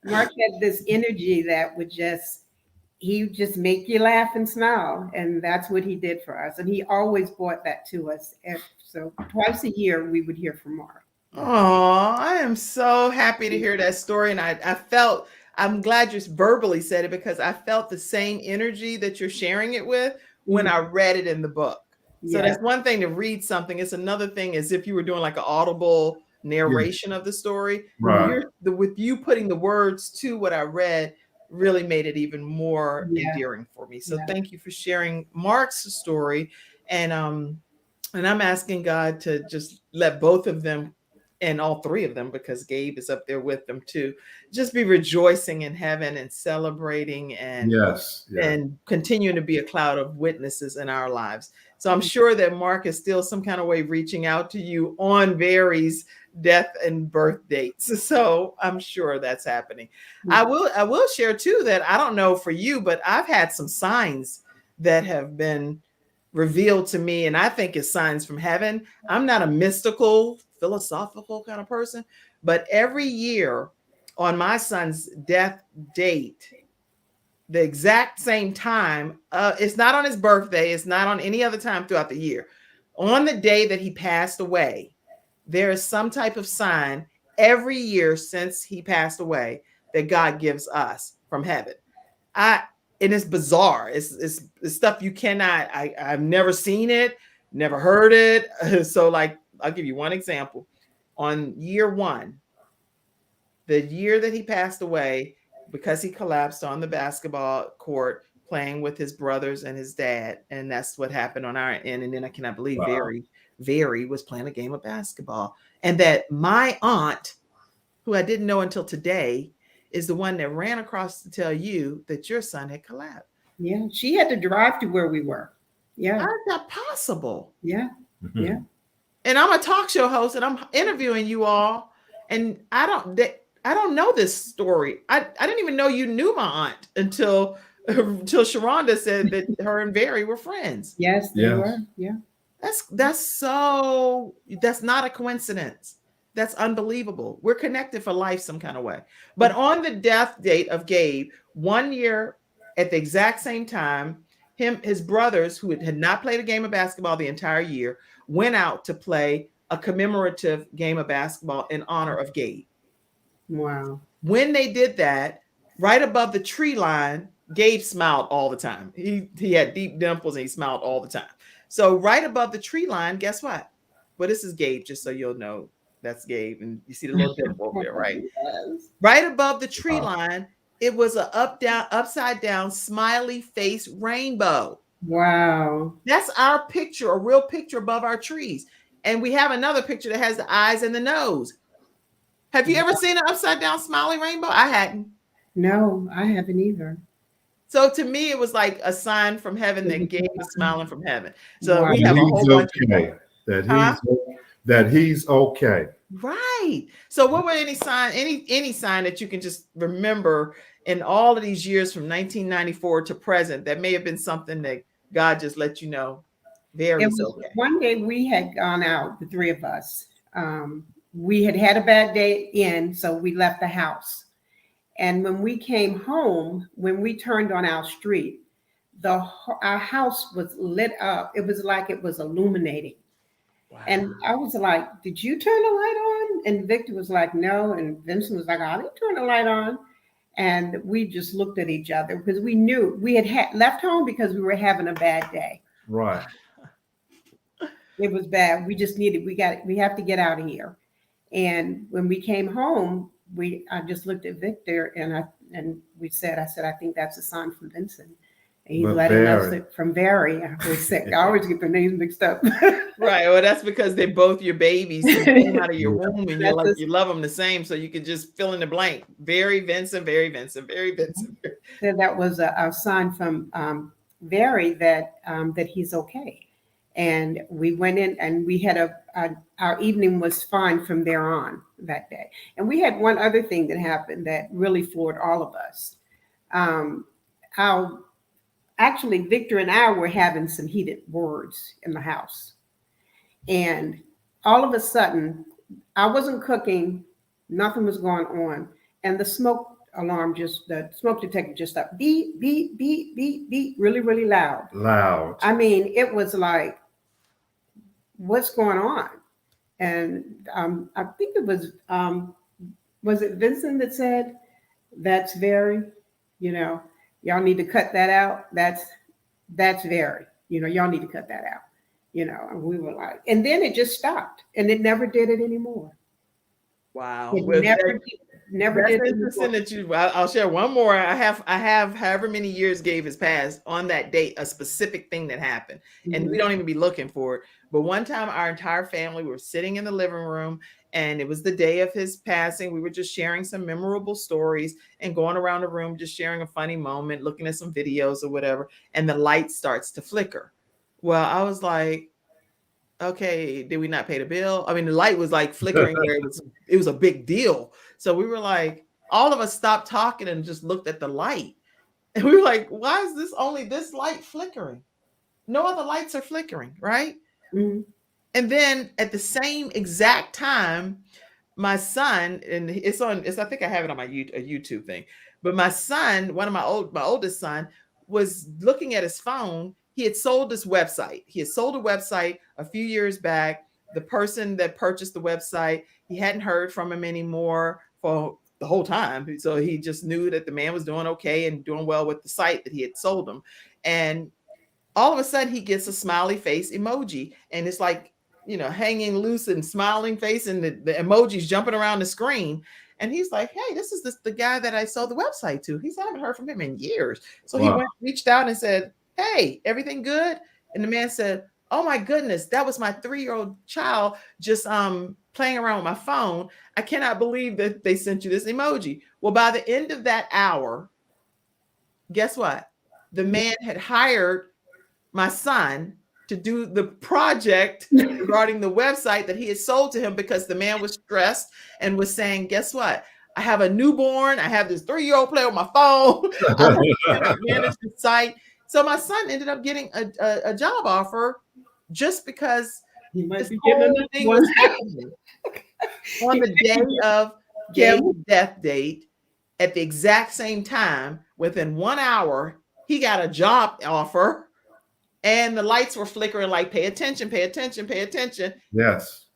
Mark had this energy that would just make you laugh and smile. And that's what he did for us. And he always brought that to us. And so twice a year we would hear from Mark. Oh, I am so happy to hear that story. And I'm glad you verbally said it, because I felt the same energy that you're sharing it with when I read it in the book. So that's one thing to read something. It's another thing as if you were doing like an audible narration of the story. Right. With you putting the words to what I read really made it even more endearing for me. So thank you for sharing Mark's story. And I'm asking God to just let both of them, and all three of them, because Gabe is up there with them too, just be rejoicing in heaven and celebrating and continuing to be a cloud of witnesses in our lives. So I'm sure that Mark is still some kind of way reaching out to you on Barry's death and birth dates. So I'm sure that's happening. I will share too that I don't know for you, but I've had some signs that have been revealed to me, and I think it's signs from heaven. I'm not a mystical, philosophical kind of person, but every year on my son's death date, the exact same time, it's not on his birthday, it's not on any other time throughout the year. On the day that he passed away, there is some type of sign every year since he passed away that God gives us from heaven. And it's bizarre. It's stuff you cannot. I've never seen it, never heard it. So, like, I'll give you one example. On year one, the year that he passed away, because he collapsed on the basketball court playing with his brothers and his dad, and that's what happened on our end. And then I cannot believe Very was playing a game of basketball, and that my aunt, who I didn't know until today, is the one that ran across to tell you that your son had collapsed. Yeah, she had to drive to where we were. Yeah. How is that possible? Yeah. Mhm. Yeah. And I'm a talk show host, and I'm interviewing you all, and I don't know this story. I didn't even know you knew my aunt until Sharonda said that her and Barry were friends. Yes, they Yes. were. Yeah. That's not a coincidence. That's unbelievable. We're connected for life some kind of way. But on the death date of Gabe, 1 year at the exact same time, his brothers, who had not played a game of basketball the entire year, went out to play a commemorative game of basketball in honor of Gabe. Wow. When they did that, right above the tree line, Gabe smiled all the time. He had deep dimples and he smiled all the time. So right above the tree line, guess what? Well, this is Gabe, just so you'll know that's Gabe. And you see the little dimple over there, right? Yes. Right above the tree line, it was an upside down, smiley face rainbow. Wow. That's our picture, a real picture above our trees. And we have another picture that has the eyes and the nose. Have you ever seen an upside down smiley rainbow? I hadn't. No, I haven't either. So to me, it was like a sign from heaven that Gabe was smiling from heaven. So Wow. we have a whole bunch of that he's okay. right. So what were any sign that you can just remember in all of these years from 1994 to present that may have been something that God just let you know very okay? One day we had gone out, the three of us. We had a bad day in, so we left the house. And when we came home, when we turned on our street, our house was lit up. It was like it was illuminating. Wow. And I was like, did you turn the light on? And Victor was like, no. And Vincent was like, I didn't turn the light on. And we just looked at each other because we knew we had left home because we were having a bad day. Right. It was bad. We just we have to get out of here. And when we came home, I just looked at Victor and I said, I think that's a sign from Vincent. And he's letting us from Barry. I always get their names mixed up. Right. Well, that's because they're both your babies and came out of your womb, and you love them the same. So you could just fill in the blank. Very Vincent, very Vincent, very Vincent. So that was a sign from Barry that he's okay. And we went in and we had our evening was fine from there on that day. And we had one other thing that happened that really floored all of us. Actually, Victor and I were having some heated words in the house. And all of a sudden, I wasn't cooking, nothing was going on. And the smoke detector just stopped. Beep, beep, beep, beep, beep, really, really loud. Loud. I mean, it was like, what's going on? And I think it was it Vincent that said, that's very, y'all need to cut that out. That's very, y'all need to cut that out. And we were like, and then it just stopped and it never did it anymore. Wow. It Well, never that's did it interesting anymore. that I'll share one more. I have however many years Gabe has passed on that date, a specific thing that happened. And we don't even be looking for it. But one time our entire family were sitting in the living room and it was the day of his passing. We were just sharing some memorable stories and going around the room, just sharing a funny moment, looking at some videos or whatever. And the light starts to flicker. Well, I was like, okay, did we not pay the bill? I mean, the light was like flickering where it was a big deal. So we were like, all of us stopped talking and just looked at the light. And we were like, why is this only this light flickering? No other lights are flickering, right? Mhm. And then at the same exact time, my son, and I think I have it on my a YouTube thing, but my son, one of my oldest son, was looking at his phone. He had sold this website. He had sold a website a few years back. The person that purchased the website, he hadn't heard from him anymore for the whole time. So he just knew that the man was doing okay and doing well with the site that he had sold him. And all of a sudden he gets a smiley face emoji, and it's like, hanging loose and smiling face, and the emojis jumping around the screen. And he's like, hey, this is the guy that I sold the website to. I haven't heard from him in years. So he reached out and said, hey, everything good? And the man said, oh my goodness, that was my 3-year-old child just playing around with my phone. I cannot believe that they sent you this emoji. Well, by the end of that hour, guess what? The man had hired my son to do the project regarding the website that he had sold to him, because the man was stressed and was saying, guess what? I have a newborn. I have this 3-year-old playing with my phone. I have to manage the site. So my son ended up getting a job offer just because He might this be getting whole another thing one. was happening on the day of Gabe's death date. At the exact same time, within 1 hour, he got a job offer. And the lights were flickering like, pay attention, pay attention, pay attention. Yes.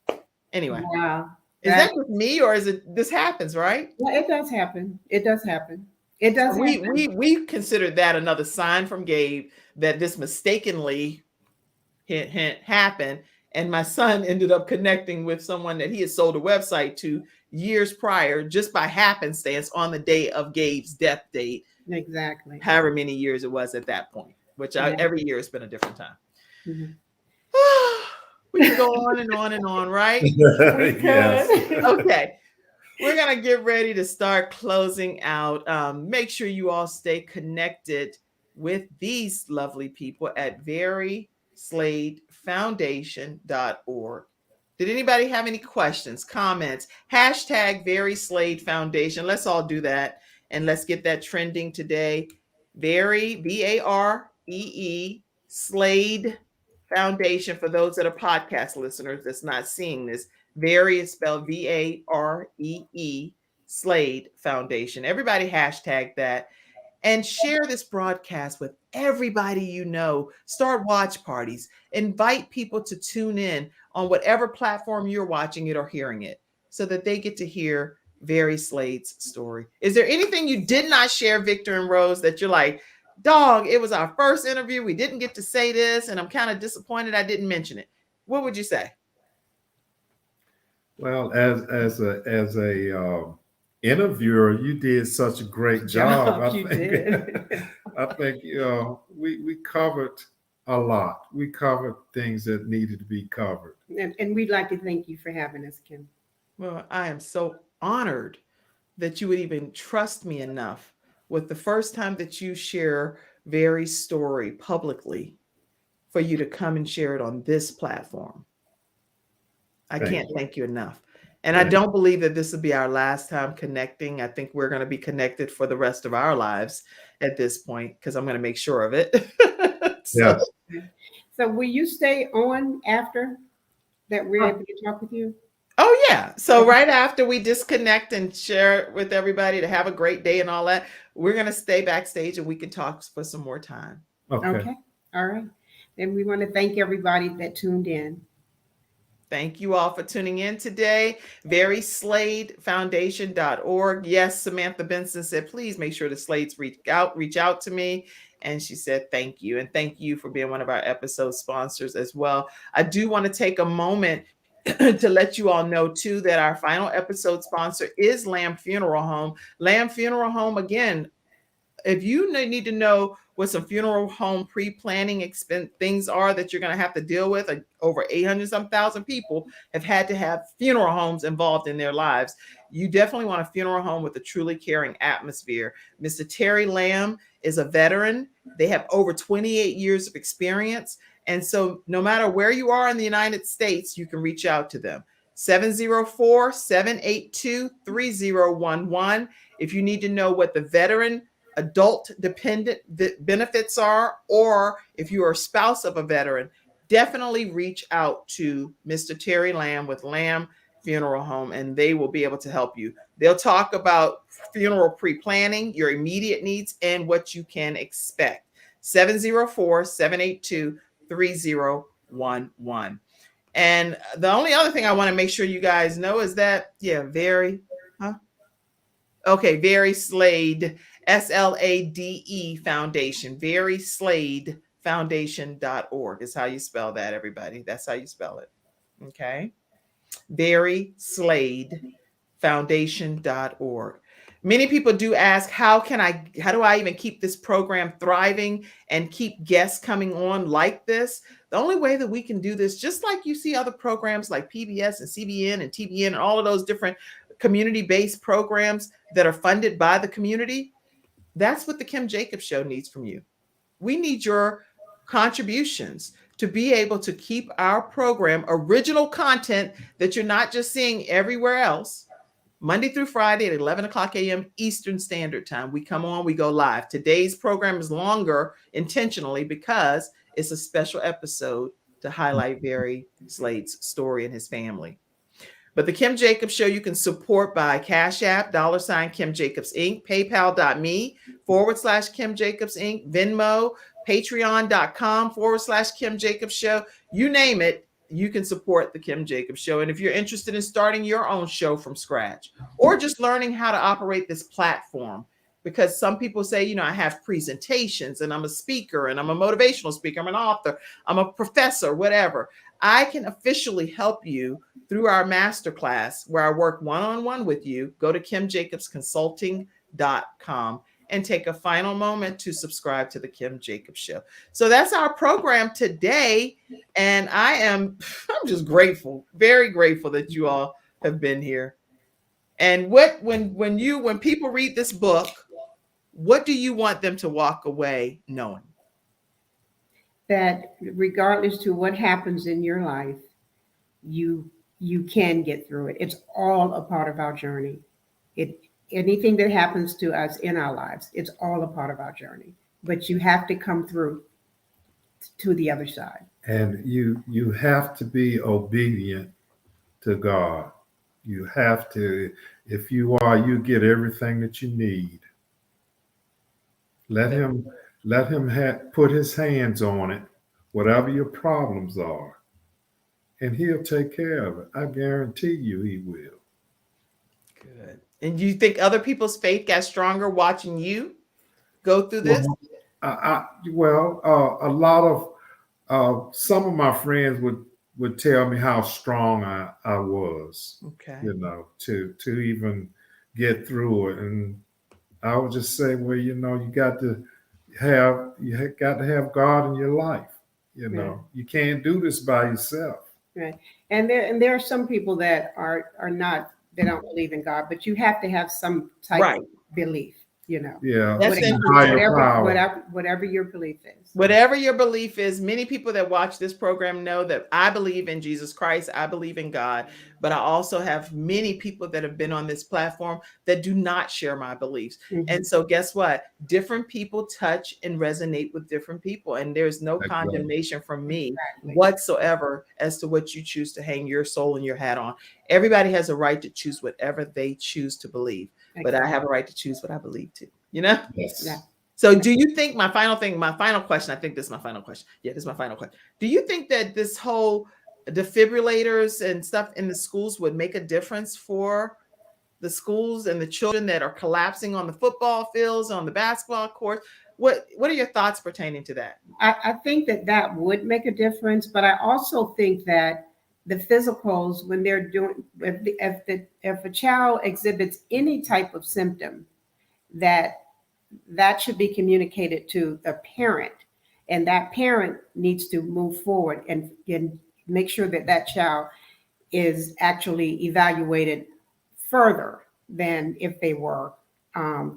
Anyway. Wow. Is that with me, or is it, this happens, right? Yeah, it does happen. It does happen. It does happen. We considered that another sign from Gabe that this mistakenly happened. And my son ended up connecting with someone that he had sold a website to years prior, just by happenstance, on the day of Gabe's death date. Exactly. However many years it was at that point, which every year it's been a different time. Mm-hmm. We can go on and on and on, right? Yes. Okay. We're going to get ready to start closing out. Make sure you all stay connected with these lovely people at VerySladeFoundation.org. Did anybody have any questions, comments? Hashtag VerySlade Foundation. Let's all do that. And let's get that trending today. Very, VAREE, Slade Foundation. For those that are podcast listeners that's not seeing this, Very is spelled VAREE, Slade Foundation. Everybody hashtag that and share this broadcast with everybody you know. Start watch parties. Invite people to tune in on whatever platform you're watching it or hearing it, so that they get to hear Very Slade's story. Is there anything you did not share, Victor and Rose, that you're like, dog, it was our first interview, we didn't get to say this, and I'm kind of disappointed I didn't mention it? What would you say? Well, as a interviewer, you did such a great job. I think we covered a lot. We covered things that needed to be covered. And we'd like to thank you for having us, Kim. Well, I am so honored that you would even trust me enough with the first time that you share Very's story publicly for you to come and share it on this platform. I can't thank you enough. And I don't believe that this will be our last time connecting. I think we're going to be connected for the rest of our lives at this point, because I'm going to make sure of it. Yes. So will you stay on after that we're able to talk with you? Oh, yeah. So right after we disconnect and share it with everybody to have a great day and all that, we're going to stay backstage and we can talk for some more time. Okay. All right. Then we want to thank everybody that tuned in. Thank you all for tuning in today. VerySladeFoundation.org. Yes, Samantha Benson said, please make sure the Slades reach out to me. And she said, thank you. And thank you for being one of our episode sponsors as well. I do want to take a moment to let you all know, too, that our final episode sponsor is Lamb Funeral Home. Lamb Funeral Home, again, if you need to know what some funeral home pre-planning expense things are that you're going to have to deal with, over 800,000 people have had to have funeral homes involved in their lives. You definitely want a funeral home with a truly caring atmosphere. Mr. Terry Lamb is a veteran. They have over 28 years of experience. And so no matter where you are in the United States, you can reach out to them. 704-782-3011. If you need to know what the veteran adult dependent benefits are, or if you are a spouse of a veteran, definitely reach out to Mr. Terry Lamb with Lamb Funeral Home, and they will be able to help you. They'll talk about funeral pre-planning, your immediate needs, and what you can expect. 704-782-3011. And the only other thing I want to make sure you guys know is that, Very Slade, SLADE Foundation, Very Slade Foundation.org is how you spell that, everybody. That's how you spell it. Okay. Very Slade Foundation.org. Many people do ask, how do I even keep this program thriving and keep guests coming on like this? The only way that we can do this, just like you see other programs like PBS and CBN and TBN and all of those different community-based programs that are funded by the community, that's what the Kim Jacobs Show needs from you. We need your contributions to be able to keep our program original content that you're not just seeing everywhere else. Monday through Friday at 11 o'clock a.m. Eastern Standard Time. We come on, we go live. Today's program is longer intentionally because it's a special episode to highlight Very Slade's story and his family. But the Kim Jacobs Show, you can support by Cash App, $ Kim Jacobs Inc., PayPal.me/Kim Jacobs Inc., Venmo, Patreon.com/Kim Jacobs Show. You name it, you can support the Kim Jacobs Show. And if you're interested in starting your own show from scratch or just learning how to operate this platform, because some people say, I have presentations and I'm a speaker and I'm a motivational speaker, I'm an author, I'm a professor, whatever. I can officially help you through our masterclass where I work one-on-one with you. Go to KimJacobsConsulting.com and take a final moment to subscribe to the Kim Jacobs Show. So that's our program today. And I'm just grateful, very grateful that you all have been here. And when people read this book, what do you want them to walk away knowing? That regardless to what happens in your life, you can get through it. It's all a part of our journey. Anything that happens to us in our lives, it's all a part of our journey. But you have to come through to the other side. And you have to be obedient to God. You have to. If you are, you get everything that you need. Let him put his hands on it, whatever your problems are, and he'll take care of it. I guarantee you he will. Good. And do you think other people's faith got stronger watching you go through this? A lot of some of my friends would tell me how strong I was. Okay. To even get through it, and I would just say, well, you got to have God in your life. You can't do this by yourself. Right. And there are some people that are not. They don't believe in God, but you have to have some type of belief, Yeah. Whatever your belief is. Whatever your belief is, many people that watch this program know that I believe in Jesus Christ. I believe in God, but I also have many people that have been on this platform that do not share my beliefs. Mm-hmm. And so guess what? Different people touch and resonate with different people. And there's no condemnation from me whatsoever as to what you choose to hang your soul and your hat on. Everybody has a right to choose whatever they choose to believe, but I have a right to choose what I believe too, Yes. Yeah. So do you think my final question, I think this is my final question. Yeah, this is my final question. Do you think that this whole defibrillators and stuff in the schools would make a difference for the schools and the children that are collapsing on the football fields, on the basketball court? What are your thoughts pertaining to that? I think that would make a difference, but I also think that the physicals, when they're doing, if a child exhibits any type of symptom, that should be communicated to the parent, and that parent needs to move forward and make sure that child is actually evaluated further than if they were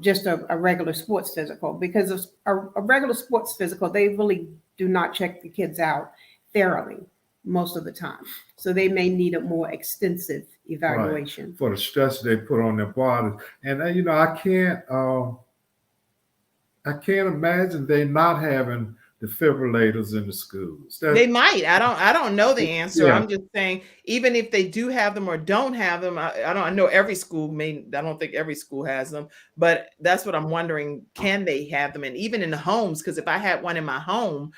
just a regular sports physical, because a regular sports physical, they really do not check the kids out thoroughly most of the time. So they may need a more extensive evaluation. Right. For the stress they put on their bodies. And I can't imagine they not having defibrillators in the schools. They might. I don't know the answer. Yeah. I'm just saying, even if they do have them or don't have them, I know every school may. I don't think every school has them, but that's what I'm wondering. Can they have them? And even in the homes, because if I had one in my home,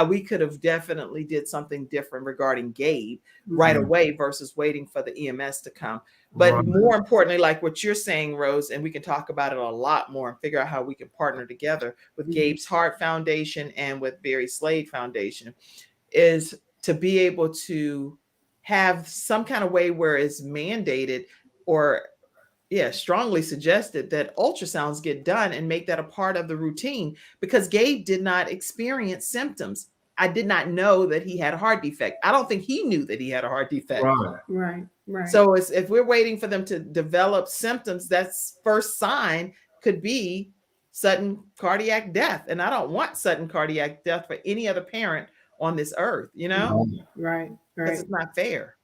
we could have definitely did something different regarding Gabe right away versus waiting for the EMS to come. But more importantly, like what you're saying, Rose, and we can talk about it a lot more and figure out how we can partner together with Gabe's Heart Foundation and with Barry Slade Foundation, is to be able to have some kind of way where it's mandated or strongly suggested that ultrasounds get done and make that a part of the routine, because Gabe did not experience symptoms. I did not know that he had a heart defect. I don't think he knew that he had a heart defect. Right. So if we're waiting for them to develop symptoms, that's first sign could be sudden cardiac death. And I don't want sudden cardiac death for any other parent on this earth, Right. Because it's not fair.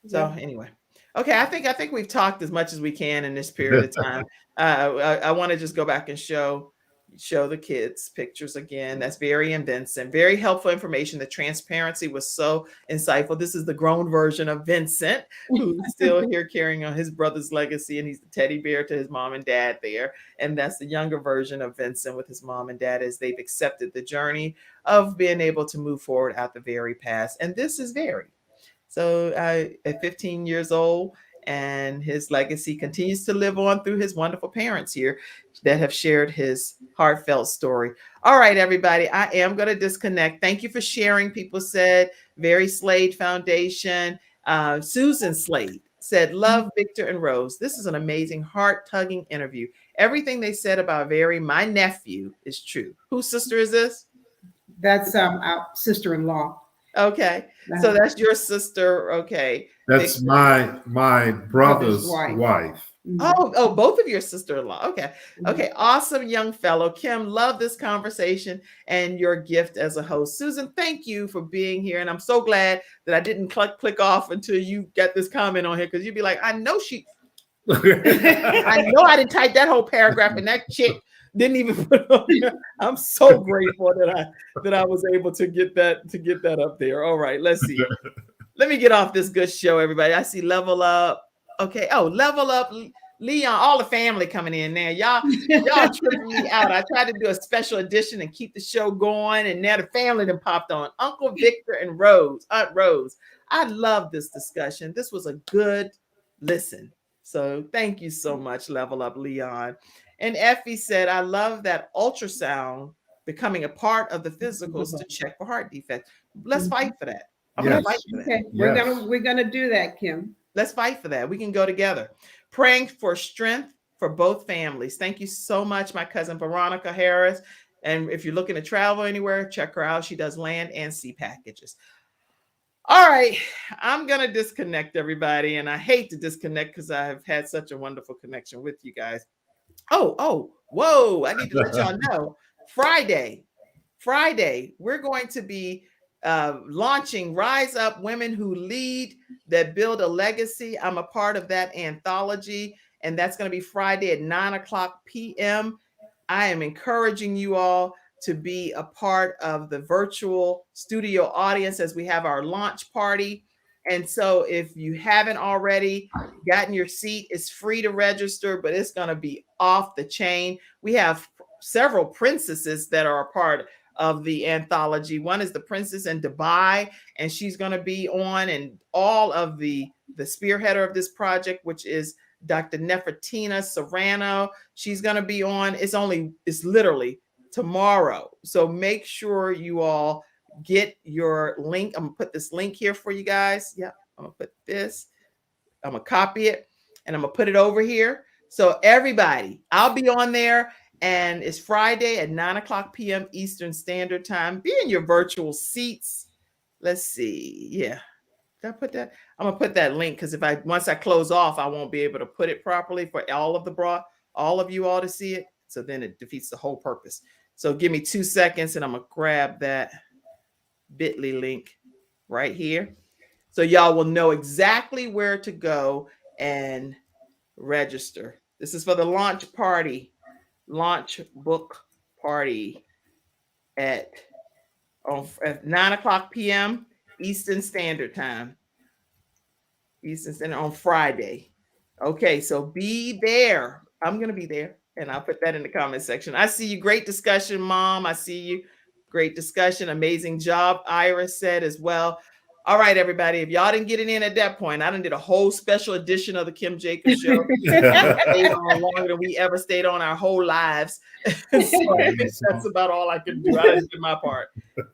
So anyway. Okay, I think we've talked as much as we can in this period of time. I want to just go back and show the kids pictures again. That's Barry and Vincent. Very helpful information. The transparency was so insightful. This is the grown version of Vincent, who's still here carrying on his brother's legacy, and he's the teddy bear to his mom and dad there. And that's the younger version of Vincent with his mom and dad as they've accepted the journey of being able to move forward out the very past. And this is Barry. So at 15 years old, and his legacy continues to live on through his wonderful parents here that have shared his heartfelt story. All right, everybody, I am going to disconnect. Thank you for sharing. People said Barry Slade Foundation. Susan Slade said, love Victor and Rose. This is an amazing, heart-tugging interview. Everything they said about Barry, my nephew, is true. Whose sister is this? That's our sister-in-law. Okay, so that's your sister. Okay, that's my brother's wife. Oh, both of your sister-in-law. Okay, awesome young fellow. Kim, love this conversation and your gift as a host. Susan, thank you for being here, and I'm so glad that I didn't click off until you got this comment on here, because you'd be like, I know I know I didn't type that whole paragraph, and that chick didn't even put it on there. I'm so grateful that I was able to get that up there. All right, let's see. Let me get off this good show, everybody. I see Level Up. Okay. Oh, Level Up, Leon, all the family coming in there. Y'all tripping me out. I tried to do a special edition and keep the show going, and now the family done popped on. Uncle Victor and Rose, Aunt Rose. I love this discussion. This was a good listen. So thank you so much, Level Up, Leon. And Effie said, I love that ultrasound becoming a part of the physicals to check for heart defects. Let's fight for that. I'm gonna fight for that. Okay. We're gonna do that, Kim. Let's fight for that. We can go together. Praying for strength for both families. Thank you so much, my cousin Veronica Harris. And if you're looking to travel anywhere, check her out. She does land and sea packages. All right, I'm gonna disconnect, everybody, and I hate to disconnect because I have had such a wonderful connection with you guys. Whoa, I need to let y'all know. Friday, we're going to be launching Rise Up Women Who Lead, that build a legacy. I'm a part of that anthology, and that's going to be Friday at 9:00 p.m. I am encouraging you all to be a part of the virtual studio audience as we have our launch party. And so if you haven't already gotten your seat, it's free to register, but it's going to be off the chain. We have several princesses that are a part of the anthology. One is the princess in Dubai, and she's going to be on, and all of the spearheader of this project, which is Dr. Nefertina Serrano. She's going to be on. It's literally tomorrow. So make sure you all get your link. I'm gonna put this link here for you guys. Yep, I'm gonna put this. I'm gonna copy it, and I'm gonna put it over here. So everybody, I'll be on there, and it's Friday at 9:00 p.m. Eastern Standard Time. Be in your virtual seats. Let's see. Yeah, did I put that? I'm gonna put that link because once I close off, I won't be able to put it properly for all of the all of you all to see it. So then it defeats the whole purpose. So give me 2 seconds and I'm going to grab that bit.ly link right here. So y'all will know exactly where to go and register. This is for the launch book party at 9 p.m. Eastern Standard Time. Eastern Standard on Friday. Okay, so be there. I'm going to be there, and I'll put that in the comment section. I see you. Great discussion, Mom. I see you. Great discussion. Amazing job, Iris said as well. All right, everybody. If y'all didn't get it in at that point, I done did a whole special edition of the Kim Jacobs Show. Stayed on longer than we ever stayed on our whole lives. So I think that's about all I can do. I didn't do my part.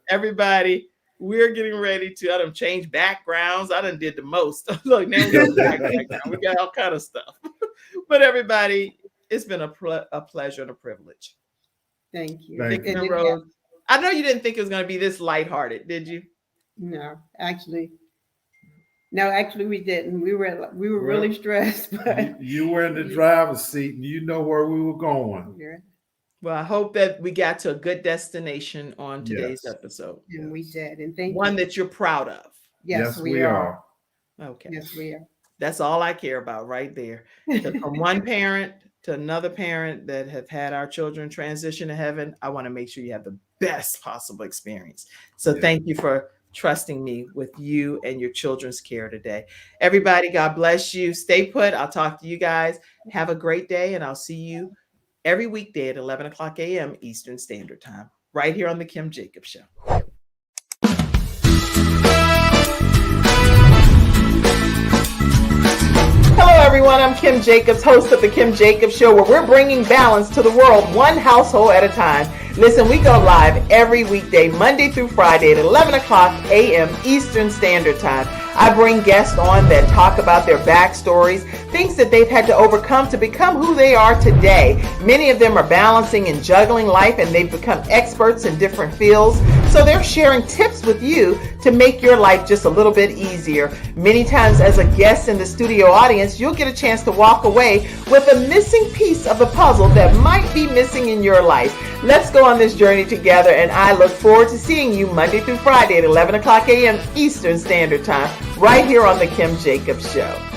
Everybody, we're getting ready to. I done changed backgrounds. I done did the most. Look, now we got background. We got all kind of stuff. But everybody, it's been a pleasure and a privilege. Thank you. Victor Rose, I know you didn't think it was going to be this lighthearted, did you? No, actually, we didn't. We were really stressed. But you were in the driver's seat, and you know where we were going. Yeah. Well, I hope that we got to a good destination on today's episode. And we did. And thank one you. that you're proud of. Yes, we are. Okay. Yes, we are. That's all I care about right there. From one parent to another parent that have had our children transition to heaven, I want to make sure you have the best possible experience. So thank you for trusting me with you and your children's care today. Everybody, God bless you. Stay put. I'll talk to you guys. Have a great day, and I'll see you every weekday at 11 o'clock a.m. Eastern Standard Time, right here on The Kim Jacobs Show. Hello, everyone. I'm Kim Jacobs, host of The Kim Jacobs Show, where we're bringing balance to the world, one household at a time. Listen, we go live every weekday, Monday through Friday at 11 o'clock a.m. Eastern Standard Time. I bring guests on that talk about their backstories, things that they've had to overcome to become who they are today. Many of them are balancing and juggling life, and they've become experts in different fields. So they're sharing tips with you to make your life just a little bit easier. Many times as a guest in the studio audience, you'll get a chance to walk away with a missing piece of the puzzle that might be missing in your life. Let's go on this journey together, and I look forward to seeing you Monday through Friday at 11 o'clock a.m. Eastern Standard Time, right here on The Kim Jacobs Show.